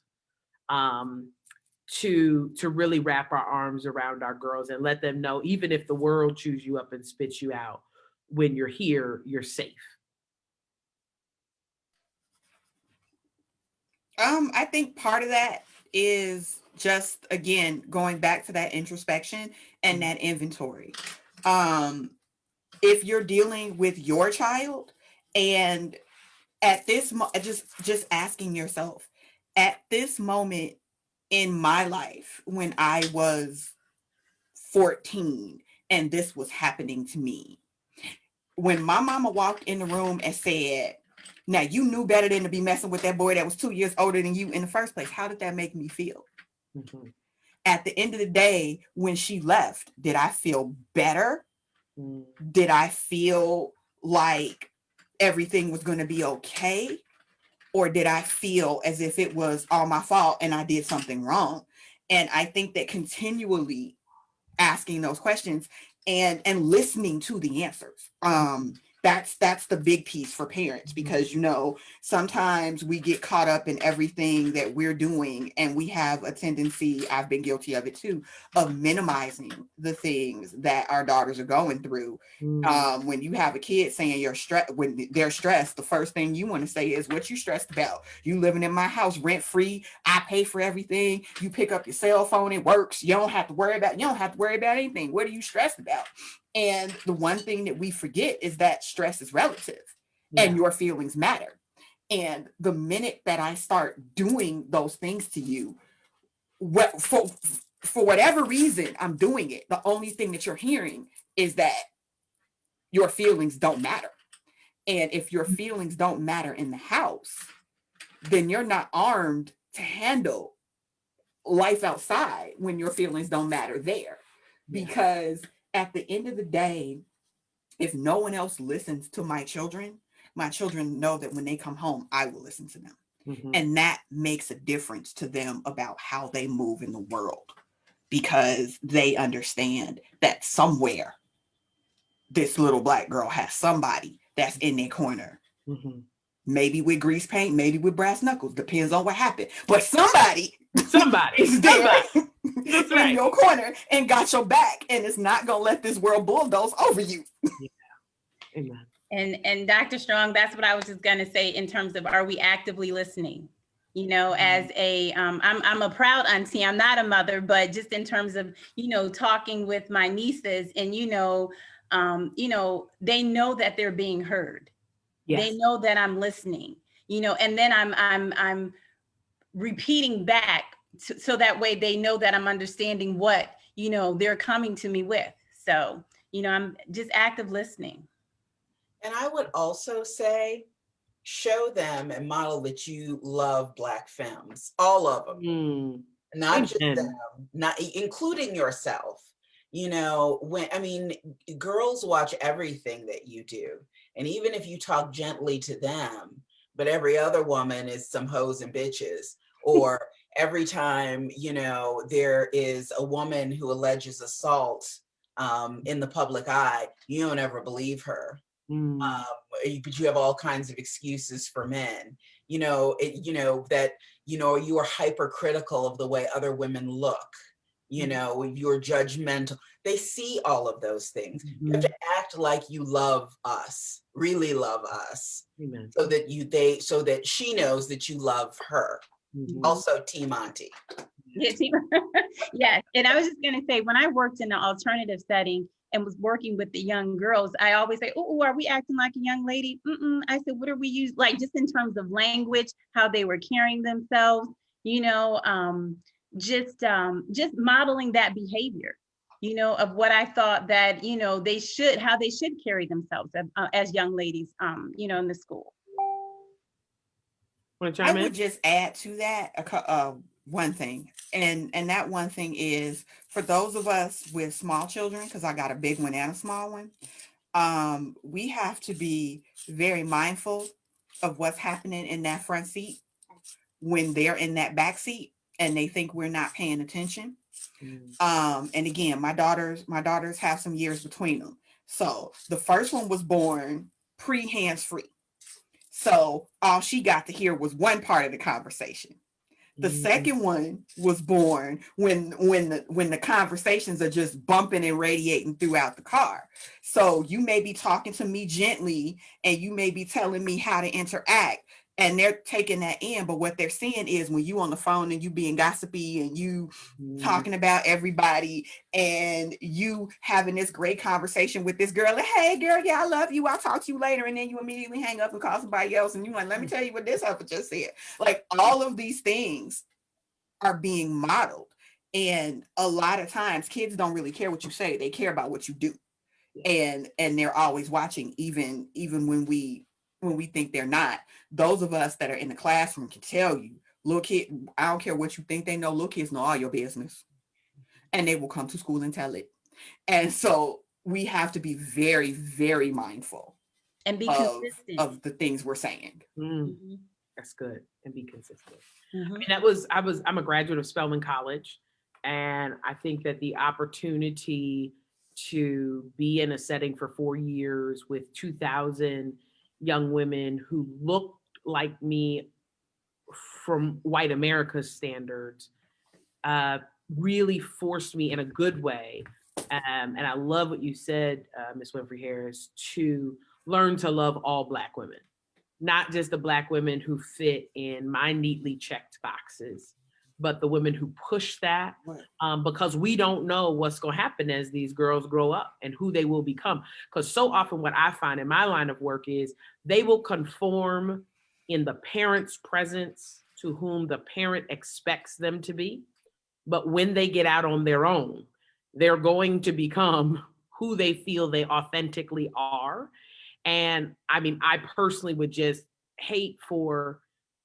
to really wrap our arms around our girls and let them know, even if the world chews you up and spits you out, when you're here, you're safe? I think part of that is just, again, going back to that introspection and that inventory. If you're dealing with your child, and at this just asking yourself, at this moment in my life when I was 14 and this was happening to me, when my mama walked in the room and said, now you knew better than to be messing with that boy that was 2 years older than you in the first place, how did that make me feel? At the end of the day, when she left, did I feel better? Did I feel like everything was going to be okay? Or did I feel as if it was all my fault and I did something wrong? And I think that continually asking those questions and listening to the answers. that's the big piece for parents, because you know, sometimes we get caught up in everything that we're doing, and we have a tendency, I've been guilty of it too, of minimizing the things that our daughters are going through. When you have a kid saying you're stressed, when they're stressed, the first thing you want to say is, what you stressed about? You living in my house rent free, I pay for everything, you pick up your cell phone, it works, you don't have to worry about anything, what are you stressed about? And the one thing that we forget is that stress is relative, and your feelings matter. And the minute that I start doing those things to you, for whatever reason I'm doing it, the only thing that you're hearing is that your feelings don't matter. And if your feelings don't matter in the house, then you're not armed to handle life outside when your feelings don't matter there. Because at the end of the day, if no one else listens to my children know that when they come home, I will listen to them. And that makes a difference to them about how they move in the world, because they understand that somewhere this little Black girl has somebody that's in their corner. Maybe with grease paint, maybe with brass knuckles, depends on what happened. But somebody is there in your corner and got your back, and it's not gonna let this world bulldoze over you. Amen. And Dr. Strong, that's what I was just gonna say in terms of, are we actively listening? You know, as a, I'm a proud auntie, I'm not a mother, but just in terms of, you know, talking with my nieces, and, you know, they know that they're being heard. They know that I'm listening, you know, and then I'm repeating back so that way they know that I'm understanding what, you know, they're coming to me with. So, you know, I'm just active listening. And I would also say, show them and model that you love Black femmes, all of them, not just them, not including yourself. You know, girls watch everything that you do. And even if you talk gently to them, but every other woman is some hoes and bitches, or every time, you know, there is a woman who alleges assault in the public eye, you don't ever believe her. But you have all kinds of excuses for men. You know, that, you know, you are hypercritical of the way other women look. You know, you're judgmental. They see all of those things. You have to act like you love us, really love us, so that she knows that you love her. Also, Team Auntie. Yes, and I was just gonna say, when I worked in an alternative setting and was working with the young girls, I always say, "Oh, are we acting like a young lady?" I said, "What are we using?" Like, just in terms of language, how they were carrying themselves, you know, just modeling that behavior, you know, of what I thought that, you know, how they should carry themselves as young ladies, you know, in the school. I would just add to that one thing, and that one thing is, for those of us with small children, because I got a big one and a small one, we have to be very mindful of what's happening in that front seat when they're in that back seat and they think we're not paying attention. And again, my daughters have some years between them. So the first one was born pre-hands-free. So all she got to hear was one part of the conversation. The second one was born when the conversations are just bumping and radiating throughout the car. So you may be talking to me gently and you may be telling me how to interact, and they're taking that in, but what they're seeing is when you on the phone and you being gossipy and you talking about everybody and you having this great conversation with this girl, like, "Hey girl, yeah, I love you, I'll talk to you later," and then you immediately hang up and call somebody else and you like, "Let me tell you what this heifer just said." Like, all of these things are being modeled, and a lot of times kids don't really care what you say, they care about what you do. And they're always watching, even when we think they're not. Those of us that are in the classroom can tell you, little kid, I don't care what you think they know, little kids know all your business, and they will come to school and tell it. And so we have to be very, very mindful and be consistent of the things we're saying. That's good. And be consistent. I mean, I'm a graduate of Spelman College, and I think that the opportunity to be in a setting for 4 years with 2,000 young women who looked like me from white America's standards really forced me in a good way. And I love what you said, Ms. Winfrey-Harris, to learn to love all Black women, not just the Black women who fit in my neatly checked boxes, but the women who push that, because we don't know what's going to happen as these girls grow up and who they will become. Because so often what I find in my line of work is they will conform in the parent's presence to whom the parent expects them to be. But when they get out on their own, they're going to become who they feel they authentically are. And I mean, I personally would just hate for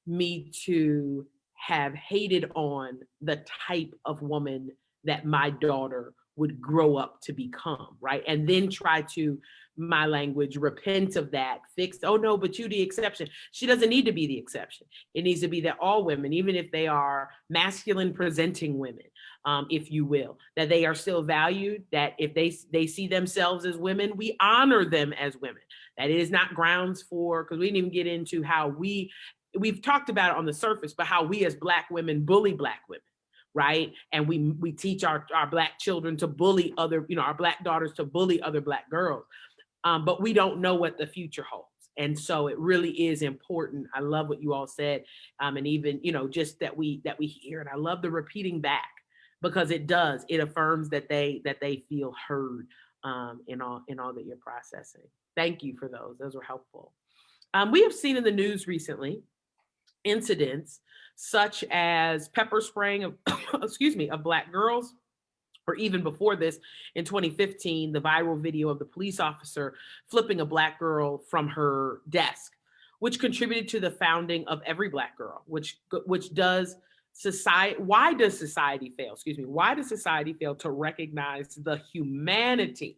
me to have hated on the type of woman that my daughter would grow up to become, right? And then try to, my language, repent of that, fix, oh no, but you the exception. She doesn't need to be the exception. It needs to be that all women, even if they are masculine presenting women, if you will, that they are still valued, that if they see themselves as women, we honor them as women. That it is not grounds for, because we didn't even get into how we've talked about it on the surface, but how we as Black women bully Black women, right? And we teach our Black children to bully other, our Black daughters to bully other Black girls. But we don't know what the future holds. And so it really is important. I love what you all said. And even, just that we hear, and I love the repeating back, because it affirms that they feel heard in all that you're processing. Thank you for those. Those were helpful. We have seen in the news recently incidents such as pepper spraying of, of Black girls, or even before this, in 2015, the viral video of the police officer flipping a Black girl from her desk, which contributed to the founding of Every Black Girl, which does society. Why does society fail? Why does society fail to recognize the humanity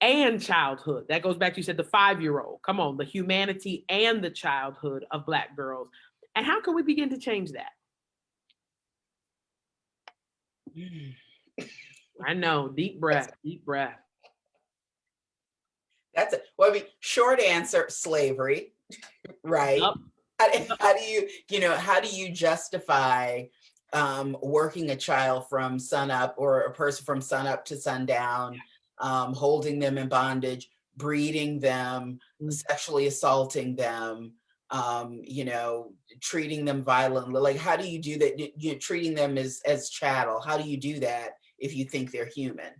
and childhood? That goes back to, you said the 5-year-old. Come on, the humanity and the childhood of Black girls. And how can we begin to change that? I know, deep breath. That's it. Well, short answer, slavery, right? Yep. How do you justify working a child from sunup, or a person from sunup to sundown, holding them in bondage, breeding them, sexually assaulting them, treating them violently? Like, how do you do that? You're treating them as chattel. How do you do that if you think they're human,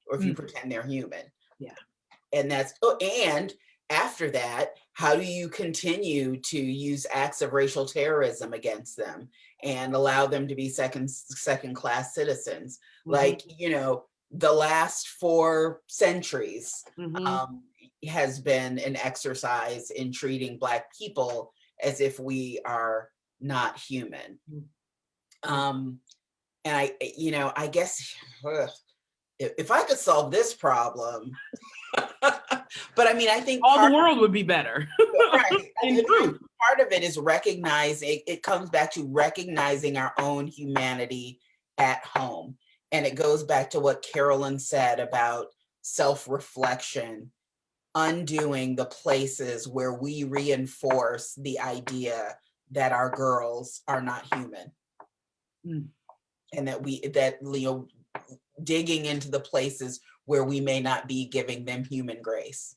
or if you pretend they're human? Yeah. And and after that, how do you continue to use acts of racial terrorism against them and allow them to be second class citizens? Like, the last 4 centuries has been an exercise in treating Black people as if we are not human. And I guess if I could solve this problem, but I think all the world would be better. Right. Part of it is recognizing, it comes back to recognizing our own humanity at home. And it goes back to what Carolyn said about self-reflection, undoing the places where we reinforce the idea that our girls are not human. And that digging into the places where we may not be giving them human grace.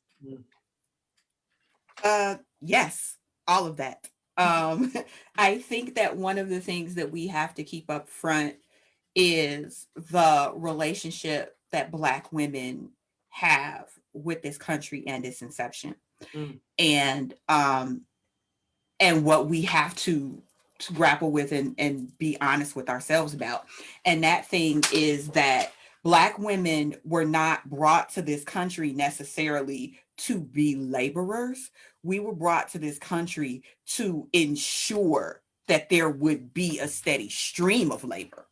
Yes, all of that. I think that one of the things that we have to keep up front is the relationship that Black women have with this country and its inception, and what we have to grapple with and be honest with ourselves about. And that thing is that Black women were not brought to this country necessarily to be laborers. We were brought to this country to ensure that there would be a steady stream of labor.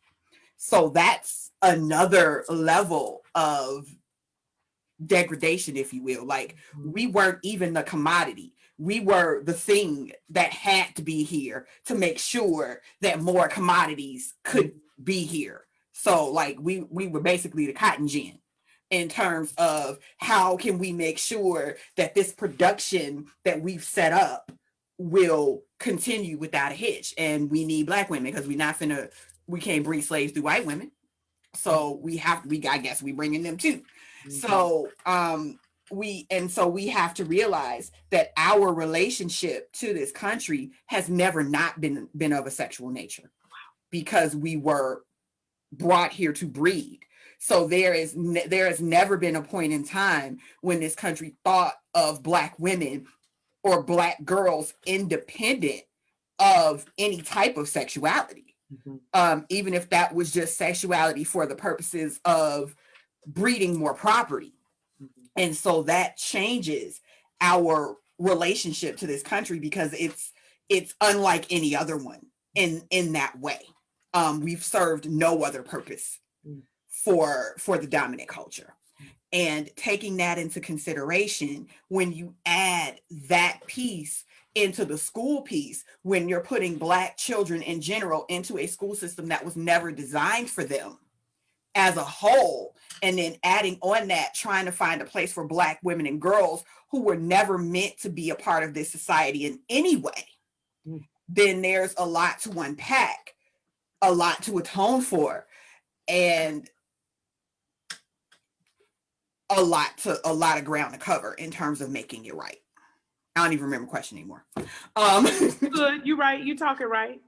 So that's another level of degradation, if you will. Like, we weren't even the commodity. We were the thing that had to be here to make sure that more commodities could be here. So like we were basically the cotton gin, in terms of how can we make sure that this production that we've set up will continue without a hitch. And we need Black women, because we can't breed slaves through white women. So I guess we bring in them too. So we have to realize that our relationship to this country has never not been of a sexual nature, because we were brought here to breed. So there has never been a point in time when this country thought of Black women or Black girls independent of any type of sexuality. Even if that was just sexuality for the purposes of breeding more property. And so that changes our relationship to this country, because it's unlike any other one in that way. We've served no other purpose for the dominant culture. And taking that into consideration, when you add that piece into the school piece, when you're putting Black children in general into a school system that was never designed for them as a whole, and then adding on that, trying to find a place for Black women and girls who were never meant to be a part of this society in any way, then there's a lot to unpack, a lot to atone for, and a lot of ground to cover in terms of making it right. I don't even remember the question anymore. Good, you're right. You're talking right.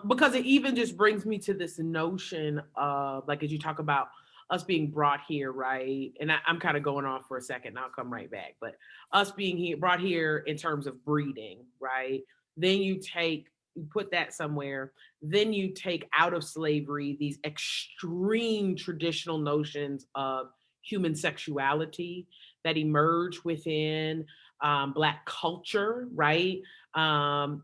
Because it even just brings me to this notion of, like, as you talk about us being brought here, right? And I'm kind of going off for a second, and I'll come right back. But us being brought here in terms of breeding, right? Then you put that somewhere. Then you take out of slavery these extreme traditional notions of human sexuality that emerge within Black culture, right? And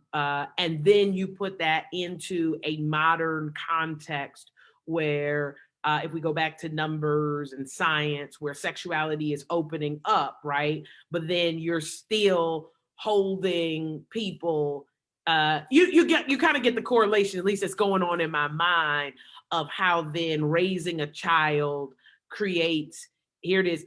then you put that into a modern context where, if we go back to numbers and science, where sexuality is opening up, right? But then you're still holding people. You kind of get the correlation, at least it's going on in my mind, of how then raising a child creates, here it is,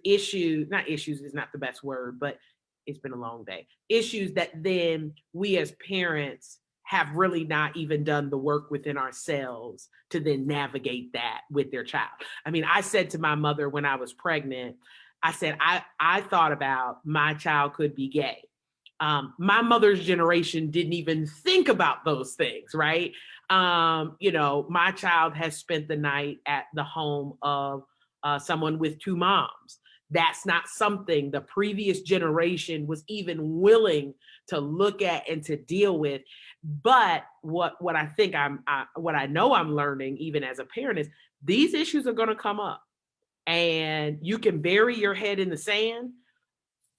not issues is not the best word, but it's been a long day. Issues that then we as parents have really not even done the work within ourselves to then navigate that with their child. I mean, I said to my mother when I was pregnant, I said, I thought about my child could be gay. My mother's generation didn't even think about those things, right? My child has spent the night at the home of someone with two moms. That's not something the previous generation was even willing to look at and to deal with. But what I think what I know I'm learning, even as a parent, is these issues are going to come up, and you can bury your head in the sand.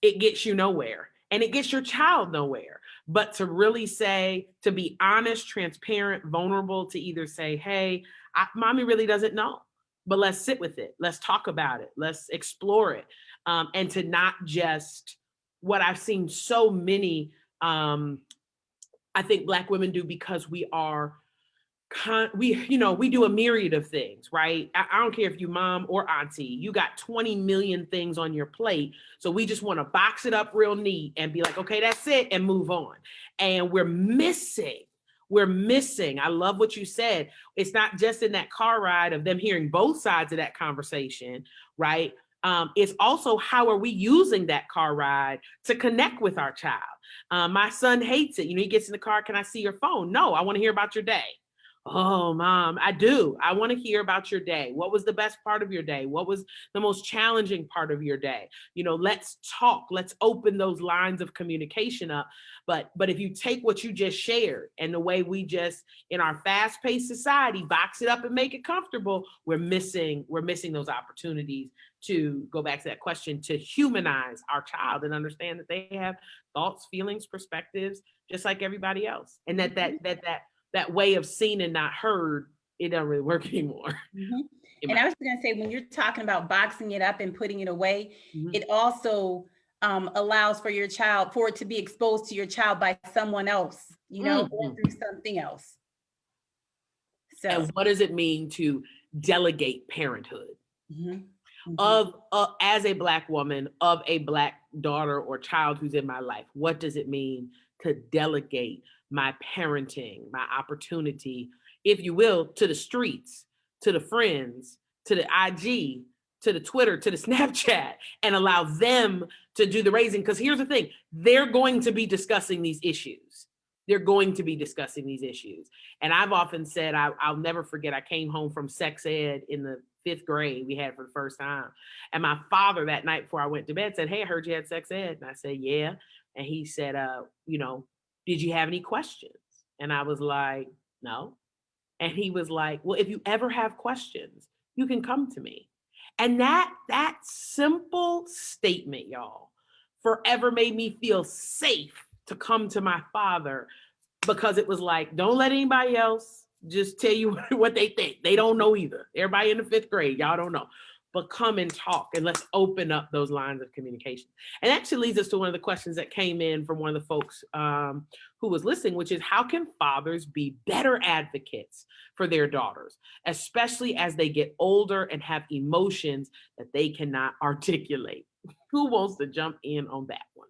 It gets you nowhere, and it gets your child nowhere. But to really say, to be honest, transparent, vulnerable, to either say, hey, mommy really doesn't know, but let's sit with it. Let's talk about it. Let's explore it. And to not just what I've seen so many, I think Black women do, because we are, we do a myriad of things, right? I don't care if you mom or auntie, you got 20 million things on your plate. So we just want to box it up real neat and be like, okay, that's it, and move on. And we're missing. I love what you said. It's not just in that car ride of them hearing both sides of that conversation, right? It's also, how are we using that car ride to connect with our child? My son hates it. He gets in the car, can I see your phone? No, I want to hear about your day. Oh, mom, I do. I want to hear about your day. What was the best part of your day? What was the most challenging part of your day? Let's talk. Let's open those lines of communication up. But if you take what you just shared and the way we just, in our fast-paced society, box it up and make it comfortable, we're missing those opportunities to go back to that question, to humanize our child and understand that they have thoughts, feelings, perspectives, just like everybody else. And that way of seen and not heard, it doesn't really work anymore. Mm-hmm. And I was going to say, when you're talking about boxing it up and putting it away, it also allows for your child, for it to be exposed to your child by someone else, or through something else. So, and what does it mean to delegate parenthood? of as a Black woman, of a Black daughter or child who's in my life. What does it mean to delegate my parenting, my opportunity, if you will, to the streets, to the friends, to the IG, to the Twitter, to the Snapchat, and allow them to do the raising? Because here's the thing, they're going to be discussing these issues. They're going to be discussing these issues. And I've often said, I'll never forget, I came home from sex ed in the 5th grade, we had for the first time. And my father that night before I went to bed said, "Hey, I heard you had sex ed." And I said, "Yeah." And he said, "Did you have any questions?" And I was like, "No." And he was like, "Well, if you ever have questions, you can come to me." And that simple statement, y'all, forever made me feel safe to come to my father, because it was like, don't let anybody else just tell you what they think. They don't know either. Everybody in the 5th grade, y'all don't know. But come and talk, and let's open up those lines of communication. And actually leads us to one of the questions that came in from one of the folks who was listening, which is, how can fathers be better advocates for their daughters, especially as they get older and have emotions that they cannot articulate? Who wants to jump in on that one?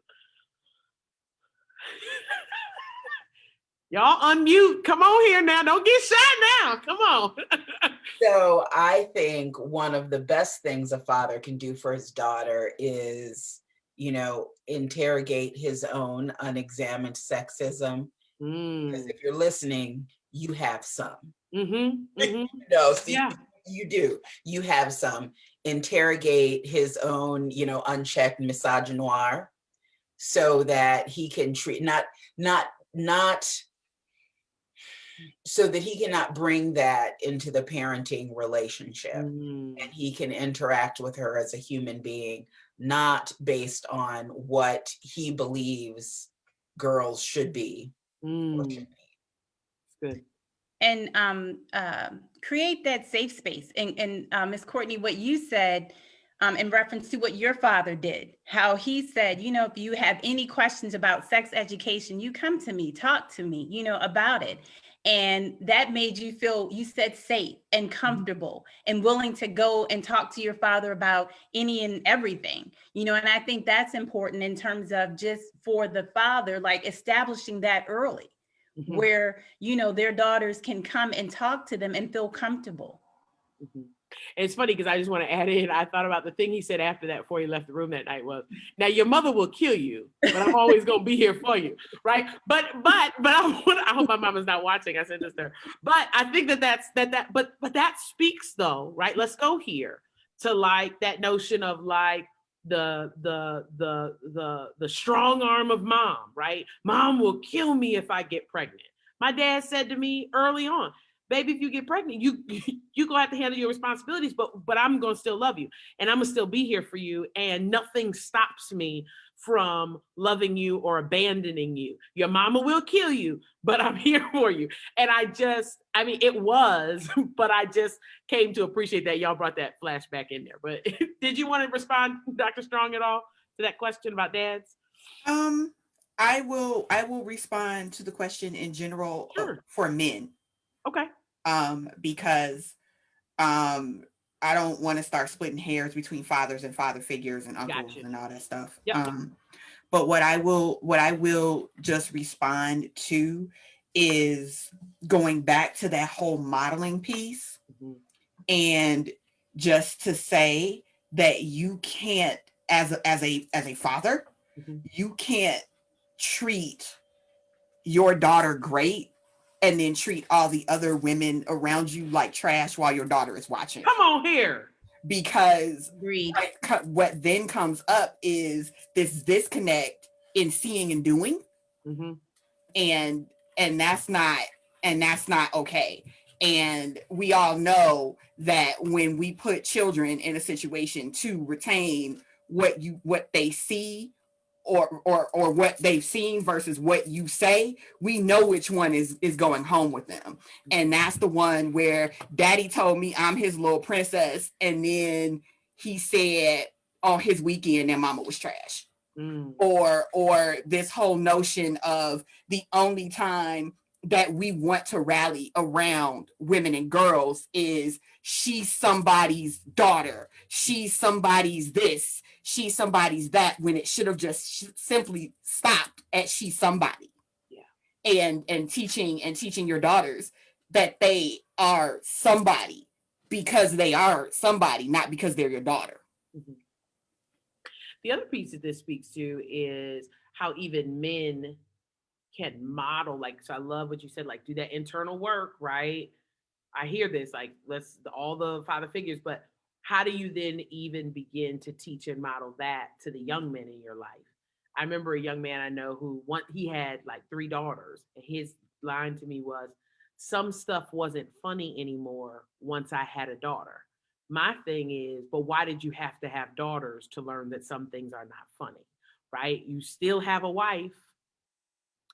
Y'all unmute. Come on here now. Don't get shy now. Come on. So I think one of the best things a father can do for his daughter is, interrogate his own unexamined sexism. Because if you're listening, you have some. You do. You have some. Interrogate his own, unchecked misogynoir, so that he can treat so that he cannot bring that into the parenting relationship, and he can interact with her as a human being, not based on what he believes girls should be. Good. And create that safe space. And Ms. Courtney, what you said in reference to what your father did, how he said, if you have any questions about sex education, you come to me, talk to me, about it. And that made you feel, you said, safe and comfortable and willing to go and talk to your father about any and everything, and I think that's important in terms of just for the father, like establishing that early, where, their daughters can come and talk to them and feel comfortable. And it's funny because I just want to add in, I thought about the thing he said after that before he left the room that night was, "Now your mother will kill you, but I'm always going to be here for you." Right. But I hope my mama's not watching. I said this to her, but I think but that speaks though, right? Let's go here to like that notion of like the strong arm of mom, right? Mom will kill me if I get pregnant. My dad said to me early on, "Baby, if you get pregnant, you gonna have to handle your responsibilities, but I'm gonna still love you, and I'm gonna still be here for you, and nothing stops me from loving you or abandoning you. Your mama will kill you, but I'm here for you." And it was, but I just came to appreciate that y'all brought that flashback in there. But did you want to respond, Dr. Strong, at all to that question about dads? I will respond to the question in general. Sure. For men. Okay. Because I don't want to start splitting hairs between fathers and father figures and uncles and all that stuff. Yep. But what I will just respond to is going back to that whole modeling piece, and just to say that you can't, as a father, you can't treat your daughter great and then treat all the other women around you like trash while your daughter is watching. Come on here. Because what then comes up is this disconnect in seeing and doing. And that's not okay. And we all know that when we put children in a situation to retain what they see or what they've seen versus what you say, we know which one is going home with them. And that's the one where daddy told me I'm his little princess, and then he said on his weekend that mama was trash. Or this whole notion of the only time that we want to rally around women and girls is she's somebody's daughter, she's somebody's this, she's somebody's that, when it should have just simply stopped at she's somebody. Yeah. And teaching your daughters that they are somebody because they are somebody, not because they're your daughter. Mm-hmm. The other piece that this speaks to is how even men can model, like, so I love what you said, like, do that internal work, right? I hear this, like, let's all the father figures, but how do you then even begin to teach and model that to the young men in your life? I remember a young man I know who he had like 3 daughters, and his line to me was, some stuff wasn't funny anymore once I had a daughter. My thing is, but why did you have to have daughters to learn that some things are not funny, right? You still have a wife.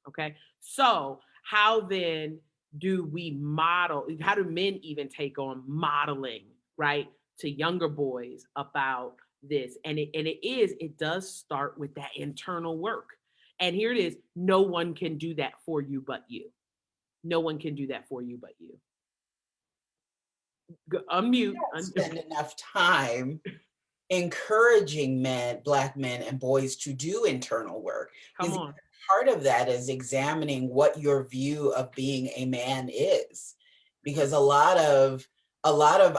Okay. So how then do we model? How do men even take on modeling, right, to younger boys about this? And it does start with that internal work. And here it is. No one can do that for you but you. No one can do that for you but you. Unmute. Spend enough time encouraging men, Black men and boys, to do internal work. Come on. Part of that is examining what your view of being a man is, because a lot of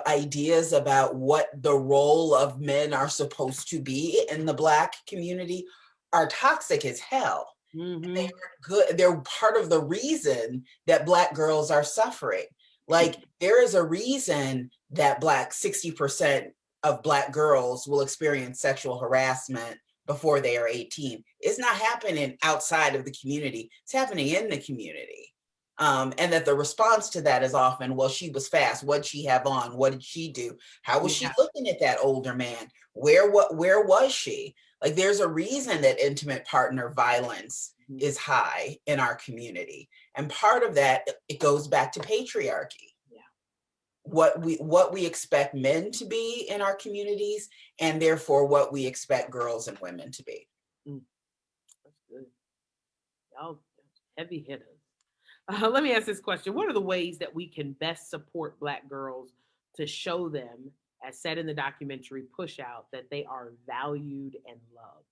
ideas about what the role of men are supposed to be in the Black community are toxic as hell. Mm-hmm. They aren't good. They're part of the reason that Black girls are suffering. Like, there is a reason that 60% of Black girls will experience sexual harassment before they are 18. It's not happening outside of the community. It's happening in the community. And that the response to that is often, well, she was fast. What'd she have on? What did she do? How was she looking at that older man? Where was she? Like, there's a reason that intimate partner violence is high in our community. And part of that, it goes back to patriarchy. What we expect men to be in our communities, and therefore what we expect girls and women to be. That's good. Y'all heavy hitters. Let me ask this question. What are the ways that we can best support Black girls to show them, as said in the documentary Push Out, that they are valued and loved?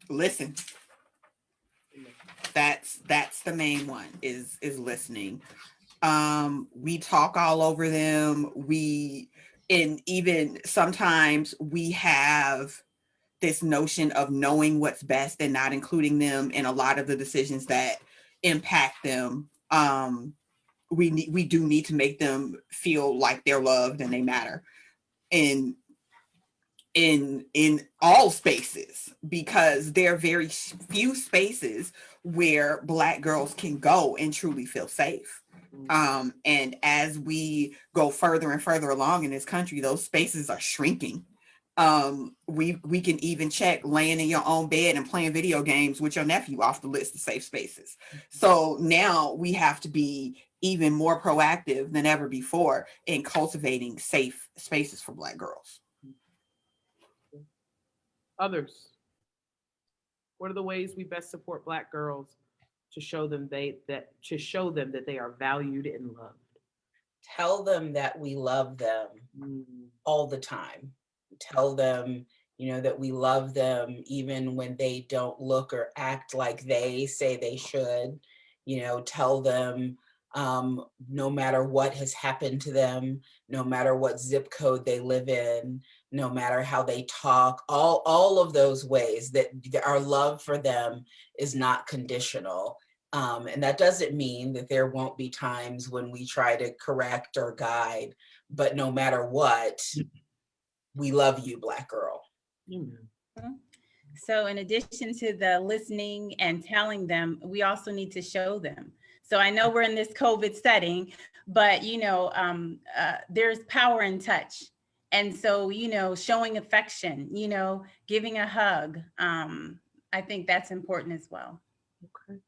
Listen. That's the main one, is listening. We talk all over them. And even sometimes we have this notion of knowing what's best and not including them in a lot of the decisions that impact them. We do need to make them feel like they're loved and they matter in all spaces, because there are very few spaces where Black girls can go and truly feel safe. And as we go further and further along in this country, those spaces are shrinking. We can even check laying in your own bed and playing video games with your nephew off the list of safe spaces. So now we have to be even more proactive than ever before in cultivating safe spaces for Black girls. Others, what are the ways we best support Black girls to show them that they are valued and loved? Tell them that we love them all the time. Tell them, that we love them even when they don't look or act like they say they should. Tell them no matter what has happened to them, no matter what zip code they live in, no matter how they talk, all of those ways that our love for them is not conditional. And that doesn't mean that there won't be times when we try to correct or guide, but no matter what, we love you, Black girl. Mm-hmm. So in addition to the listening and telling them, we also need to show them. So I know we're in this COVID setting, but there's power in touch. And so, showing affection, giving a hug. I think that's important as well. Okay.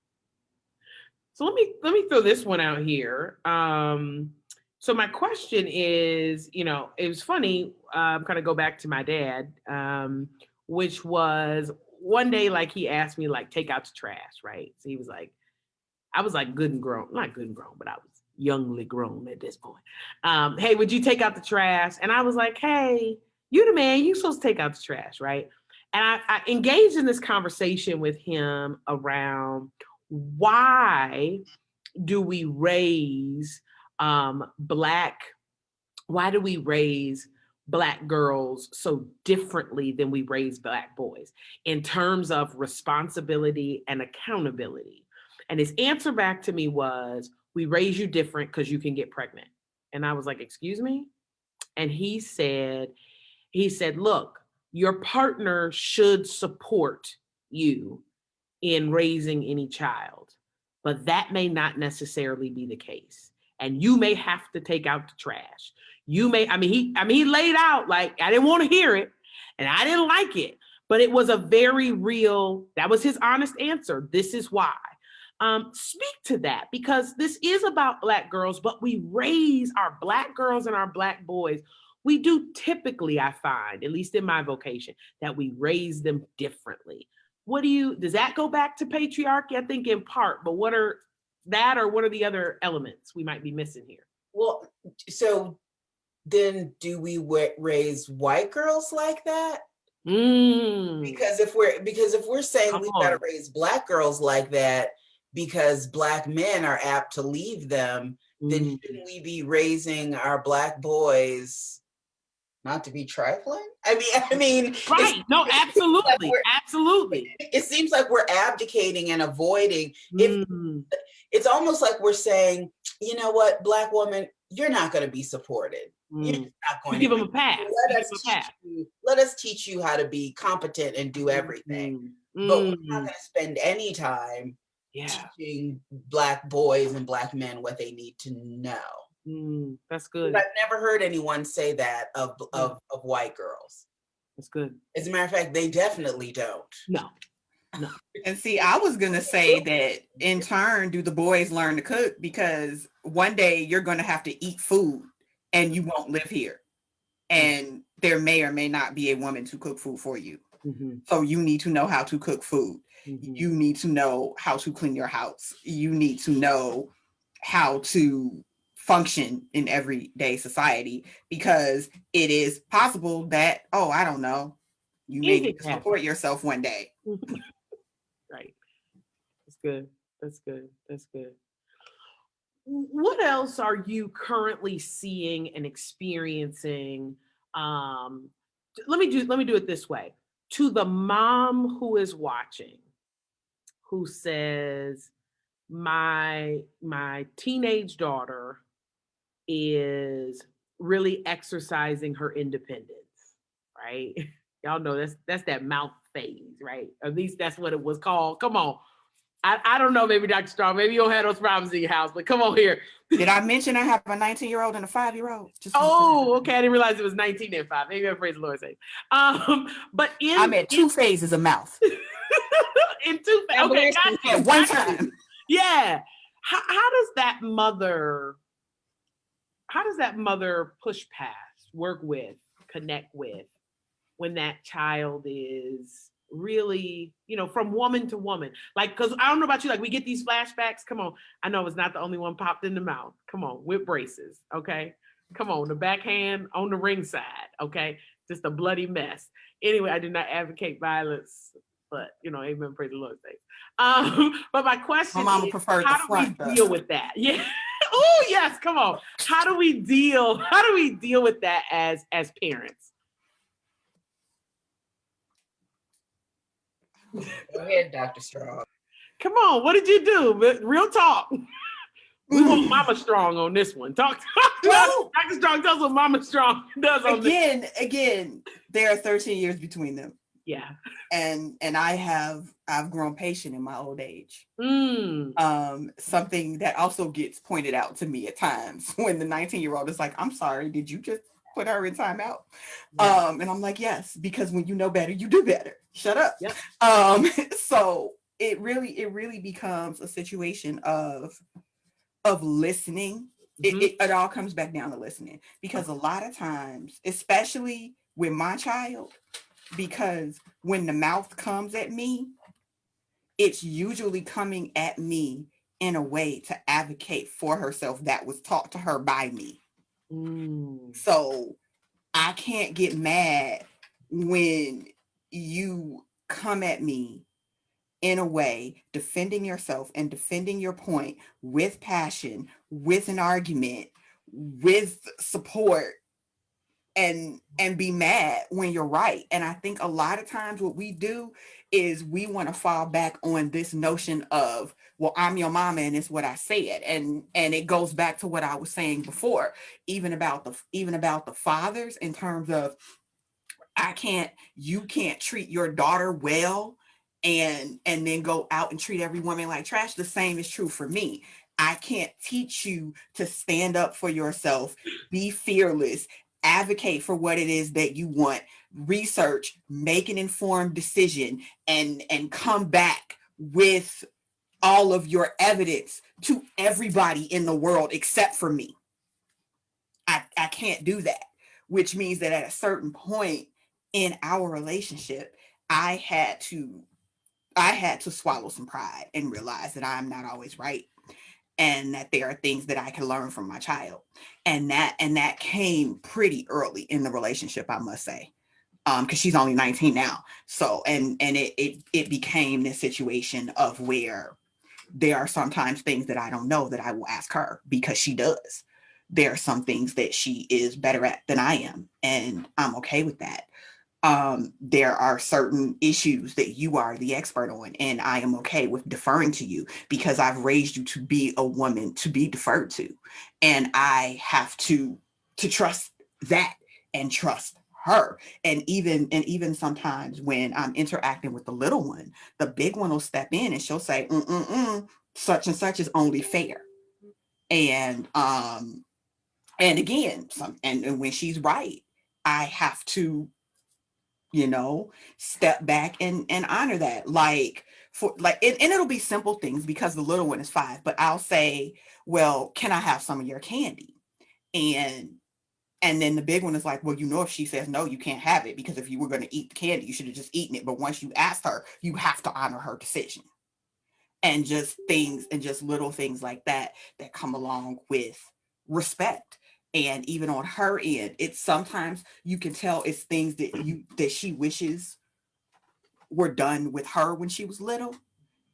So let me throw this one out here. So my question is, it was funny, kind of go back to my dad, which was, one day, like he asked me like take out the trash, right? So he was like, I was like good and grown, not good and grown, but I was youngly grown at this point. Hey, would you take out the trash? And I was like, hey, you the man, you supposed to take out the trash, right? And I engaged in this conversation with him around why do we raise why do we raise Black girls so differently than we raise Black boys in terms of responsibility and accountability? And his answer back to me was, we raise you different because you can get pregnant. And I was like, excuse me? And he said, look, your partner should support you in raising any child, but that may not necessarily be the case. And you may have to take out the trash. You may, he laid out like, I didn't want to hear it and I didn't like it, but it was a very real, that was his honest answer. This is why. Speak to that, because this is about Black girls, but we raise our Black girls and our Black boys. We do typically, I find, at least in my vocation, that we raise them differently. Does that go back to patriarchy? I think in part, but what are the other elements we might be missing here? Well, so then do we raise white girls like that? Because if we're saying we gotta raise Black girls like that because Black men are apt to leave them, then shouldn't we be raising our Black boys not to be trifling? I mean, right? No, absolutely, absolutely. It seems like we're abdicating and avoiding. It's almost like we're saying, you know what, Black woman, you're not going to be supported. You're not going to give them a pass. Let us teach you how to be competent and do everything. But we're not going to spend any time teaching Black boys and Black men what they need to know. That's good. I've never heard anyone say that of white girls. That's good. As a matter of fact, they definitely don't. No. And see, I was going to say that in turn, do the boys learn to cook? Because one day you're going to have to eat food and you won't live here. And there may or may not be a woman to cook food for you. So you need to know how to cook food. You need to know how to clean your house. You need to know how to function in everyday society, because it is possible that, I don't know, you may need to support yourself one day. Right. That's good. What else are you currently seeing and experiencing? Let me do it this way. To the mom who is watching, who says, my teenage daughter is really exercising her independence, right? Y'all know that's that mouth phase, right? At least that's what it was called. Come on. I don't know, maybe Dr. Strong, maybe you don't have those problems in your house, but come on here. Did I mention I have a 19-year-old and a 5-year-old? Okay, I didn't realize it was 19 and 5. Maybe I praise the Lord say. But I'm at 2 phases of mouth. In 2 phases. Okay, gotcha. At one time. Yeah. How does that mother push past, work with, connect with when that child is really, from woman to woman? Like, because I don't know about you, like we get these flashbacks. Come on. I know it's not the only one popped in the mouth. Come on, with braces. Okay. Come on, the backhand on the ring side. Okay. Just a bloody mess. Anyway, I do not advocate violence, but amen, praise the Lord. But my question is, how do we deal with that? Yeah. Oh yes, come on. How do we deal with that as parents? Go ahead, Dr. Strong. Come on, what did you do? Real talk. We want Mama Strong on this one. Talk to Dr. Strong. Tell us what Mama Strong does on this. Again, there are 13 years between them. Yeah. And I've grown patient in my old age. Something that also gets pointed out to me at times when the 19-year-old is like, I'm sorry, did you just put her in timeout? Yeah. And I'm like, yes, because when you know better, you do better. Shut up. Yep. So it really becomes a situation of listening. It all comes back down to listening, because a lot of times, especially with my child, because when the mouth comes at me, it's usually coming at me in a way to advocate for herself that was taught to her by me. So I can't get mad when you come at me in a way defending yourself and defending your point with passion, with an argument, with support, and be mad when you're right. And I think a lot of times what we do is we want to fall back on this notion of, well, I'm your mama and it's what I said. And it goes back to what I was saying before, even about the fathers, in terms of, you can't treat your daughter well and then go out and treat every woman like trash. The same is true for me. I can't teach you to stand up for yourself, be fearless, advocate for what it is that you want, research, make an informed decision, and come back with all of your evidence to everybody in the world except for me. I can't do that, which means that at a certain point in our relationship, I had to swallow some pride and realize that I'm not always right, and that there are things that I can learn from my child. And that came pretty early in the relationship, I must say. Because she's only 19 now. So and it became this situation of where there are sometimes things that I don't know that I will ask her, because she does. There are some things that she is better at than I am, and I'm okay with that. There are certain issues that you are the expert on, and I am okay with deferring to you because I've raised you to be a woman to be deferred to. And I have to trust that and trust her. And even sometimes when I'm interacting with the little one, the big one will step in and she'll say, such and such is only fair. And again, and when she's right, I have to, step back and honor that. Like, and it'll be simple things because the little one is 5, but I'll say, well, can I have some of your candy? And then the big one is like, well, if she says no, you can't have it, because if you were going to eat the candy, you should have just eaten it. But once you asked her, you have to honor her decision. And just little things like that come along with respect. And even on her end, it's sometimes you can tell it's things that she wishes were done with her when she was little.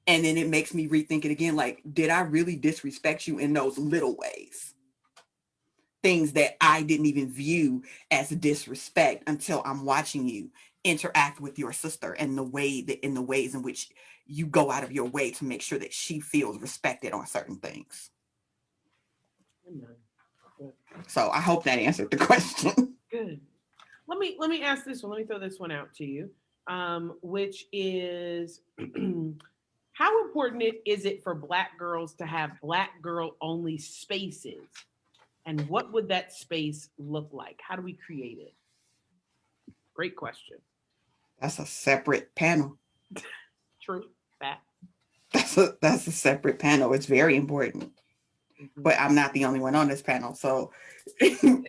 And then it makes me rethink it again. Like, did I really disrespect you in those little ways? Things that I didn't even view as disrespect until I'm watching you interact with your sister, and the ways in which you go out of your way to make sure that she feels respected on certain things. So I hope that answered the question. Good. Let me ask this one. Let me throw this one out to you, which is, how important is it for Black girls to have Black girl only spaces? And what would that space look like? How do we create it? Great question. That's a separate panel. True. Fact. That's a separate panel. It's very important. Mm-hmm. But I'm not the only one on this panel, so. The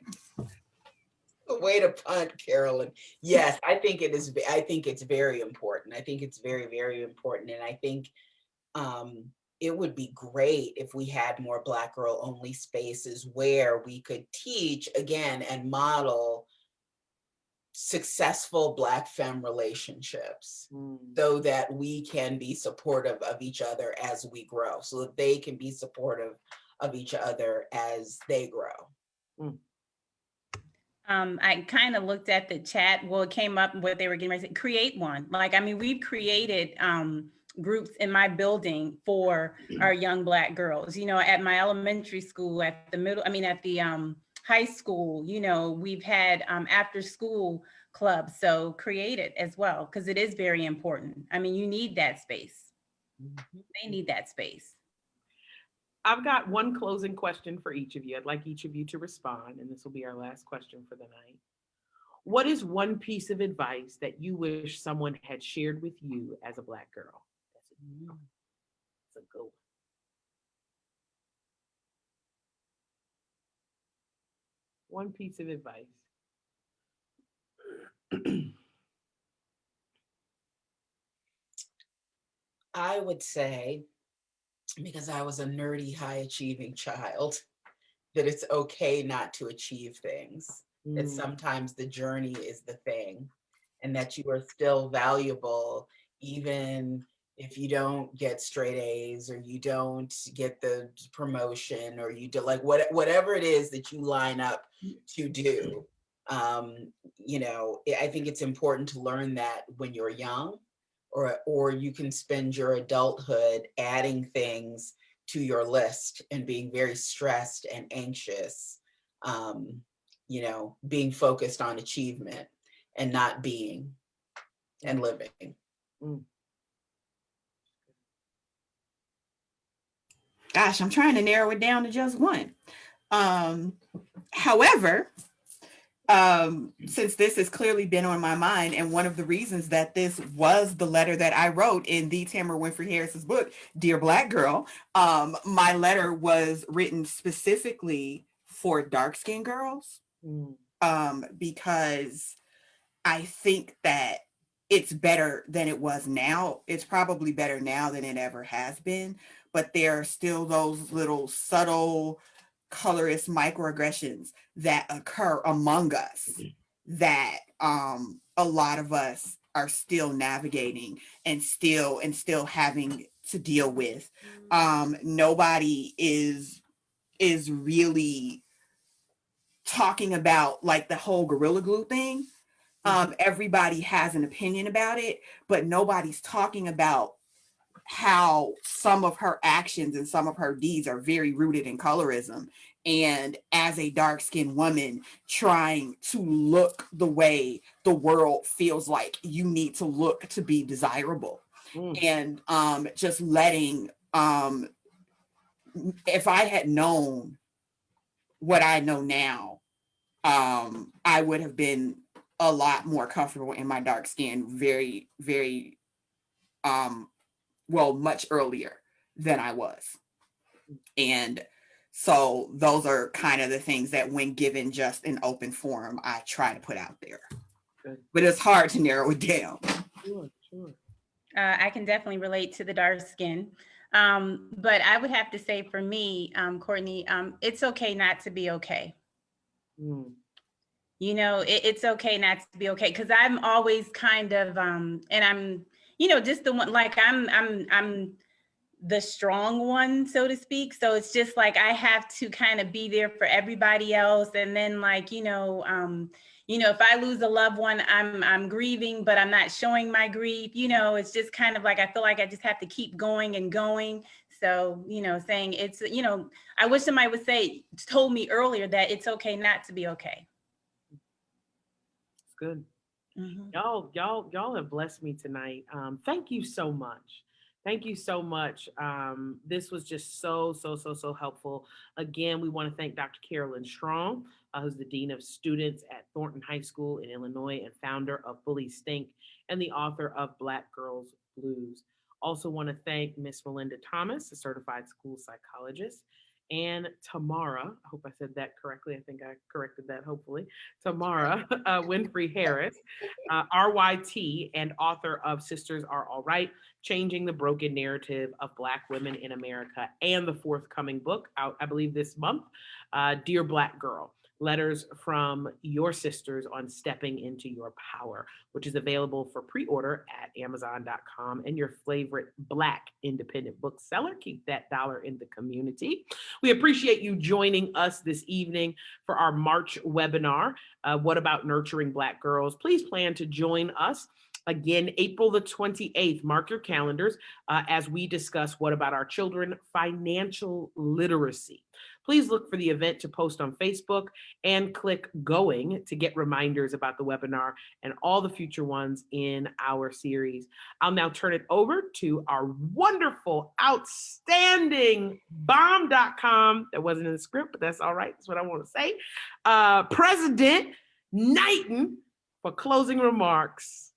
way to punt, Carolyn. Yes, I think it is. I think it's very important. I think it's very, very important. And I think it would be great if we had more Black girl only spaces where we could teach again and model successful Black femme relationships, so that we can be supportive of each other as we grow, so that they can be supportive of each other as they grow. I kind of looked at the chat. Well, it came up what they were getting ready to say. Create one. Like, I mean, we've created groups in my building for our young Black girls. At my elementary school, at the middle, at the high school, we've had after school clubs. So create it as well, because it is very important. I mean, you need that space. They need that space. I've got one closing question for each of you. I'd like each of you to respond, and this will be our last question for the night. What is one piece of advice that you wish someone had shared with you as a Black girl? That's a good one. One piece of advice. I would say, because I was a nerdy, high achieving child, that it's okay not to achieve things. That sometimes the journey is the thing, and that you are still valuable, even if you don't get straight A's, or you don't get the promotion, or you do like whatever it is that you line up to do. I think it's important to learn that when you're young, or you can spend your adulthood adding things to your list and being very stressed and anxious, being focused on achievement and not being and living. Gosh, I'm trying to narrow it down to just one. However, since this has clearly been on my mind, and one of the reasons that this was the letter that I wrote in the Tamara Winfrey-Harris's book, Dear Black Girl, my letter was written specifically for dark-skinned girls, because I think that it's better than it was now. It's probably better now than it ever has been, but there are still those little subtle colorist microaggressions that occur among us that a lot of us are still navigating and still having to deal with. Nobody is really talking about like the whole Gorilla Glue thing. Everybody has an opinion about it, but nobody's talking about how some of her actions and some of her deeds are very rooted in colorism. And as a dark-skinned woman trying to look the way the world feels like you need to look to be desirable. And just letting, if I had known what I know now, I would have been a lot more comfortable in my dark skin very, very, much earlier than I was. And so those are kind of the things that when given just an open forum, I try to put out there. Good. But it's hard to narrow it down. Sure. I can definitely relate to the dark skin. But I would have to say for me, Courtney, it's okay not to be okay. It's okay not to be okay, because I'm always kind of and I'm just the one, like I'm the strong one, so to speak. So it's just like I have to kind of be there for everybody else. And then like if I lose a loved one, I'm grieving, but I'm not showing my grief. It's just kind of like I feel like I just have to keep going and going. So saying it's I wish somebody would told me earlier that it's okay not to be okay. Good. Y'all have blessed me tonight. Thank you so much. Thank you so much. This was just so helpful. Again, we want to thank Dr. Carolyn Strong, who's the Dean of Students at Thornton High School in Illinois and founder of Bully Stink and the author of Black Girls Blues. Also want to thank Miss Melinda Thomas, a certified school psychologist, and Tamara, I hope I said that correctly. I think I corrected that, hopefully. Tamara Winfrey-Harris, RYT, and author of Sisters Are All Right, Changing the Broken Narrative of Black Women in America, and the forthcoming book out, I believe, this month, Dear Black Girl, Letters from Your Sisters on Stepping into Your Power, which is available for pre-order at Amazon.com and your favorite Black independent bookseller. Keep that dollar in the community. We appreciate you joining us this evening for our March webinar, What About Nurturing Black Girls? Please plan to join us again, April the 28th. Mark your calendars as we discuss What About Our Children? Financial literacy. Please look for the event to post on Facebook and click Going to get reminders about the webinar and all the future ones in our series. I'll now turn it over to our wonderful, outstanding bomb.com. That wasn't in the script, but that's all right. That's what I want to say. President Knighton for closing remarks.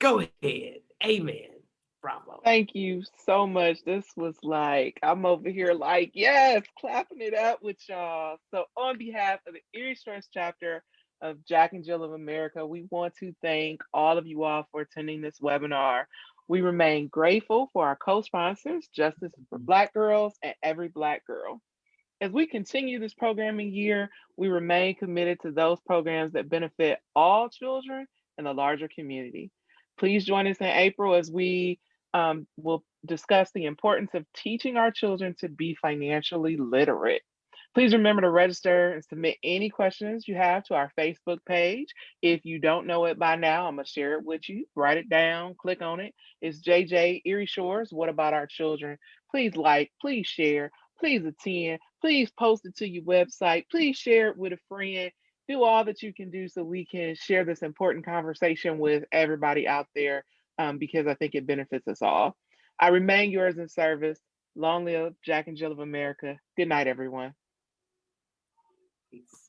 Go ahead. Amen. Bravo. Thank you so much. This was like, I'm over here like, yes, clapping it up with y'all. So on behalf of the Erie Shores chapter of Jack and Jill of America, we want to thank all of you all for attending this webinar. We remain grateful for our co-sponsors, Justice for Black Girls and Every Black Girl. As we continue this programming year, we remain committed to those programs that benefit all children in the larger community. Please join us in April as we will discuss the importance of teaching our children to be financially literate. Please remember to register and submit any questions you have to our Facebook page. If you don't know it by now, I'm going to share it with you. Write it down, click on it. It's JJ Erie Shores. What about our children? Please like, please share, please attend, please post it to your website, please share it with a friend. Do all that you can do so we can share this important conversation with everybody out there because I think it benefits us all. I remain yours in service. Long live Jack and Jill of America. Good night, everyone. Peace.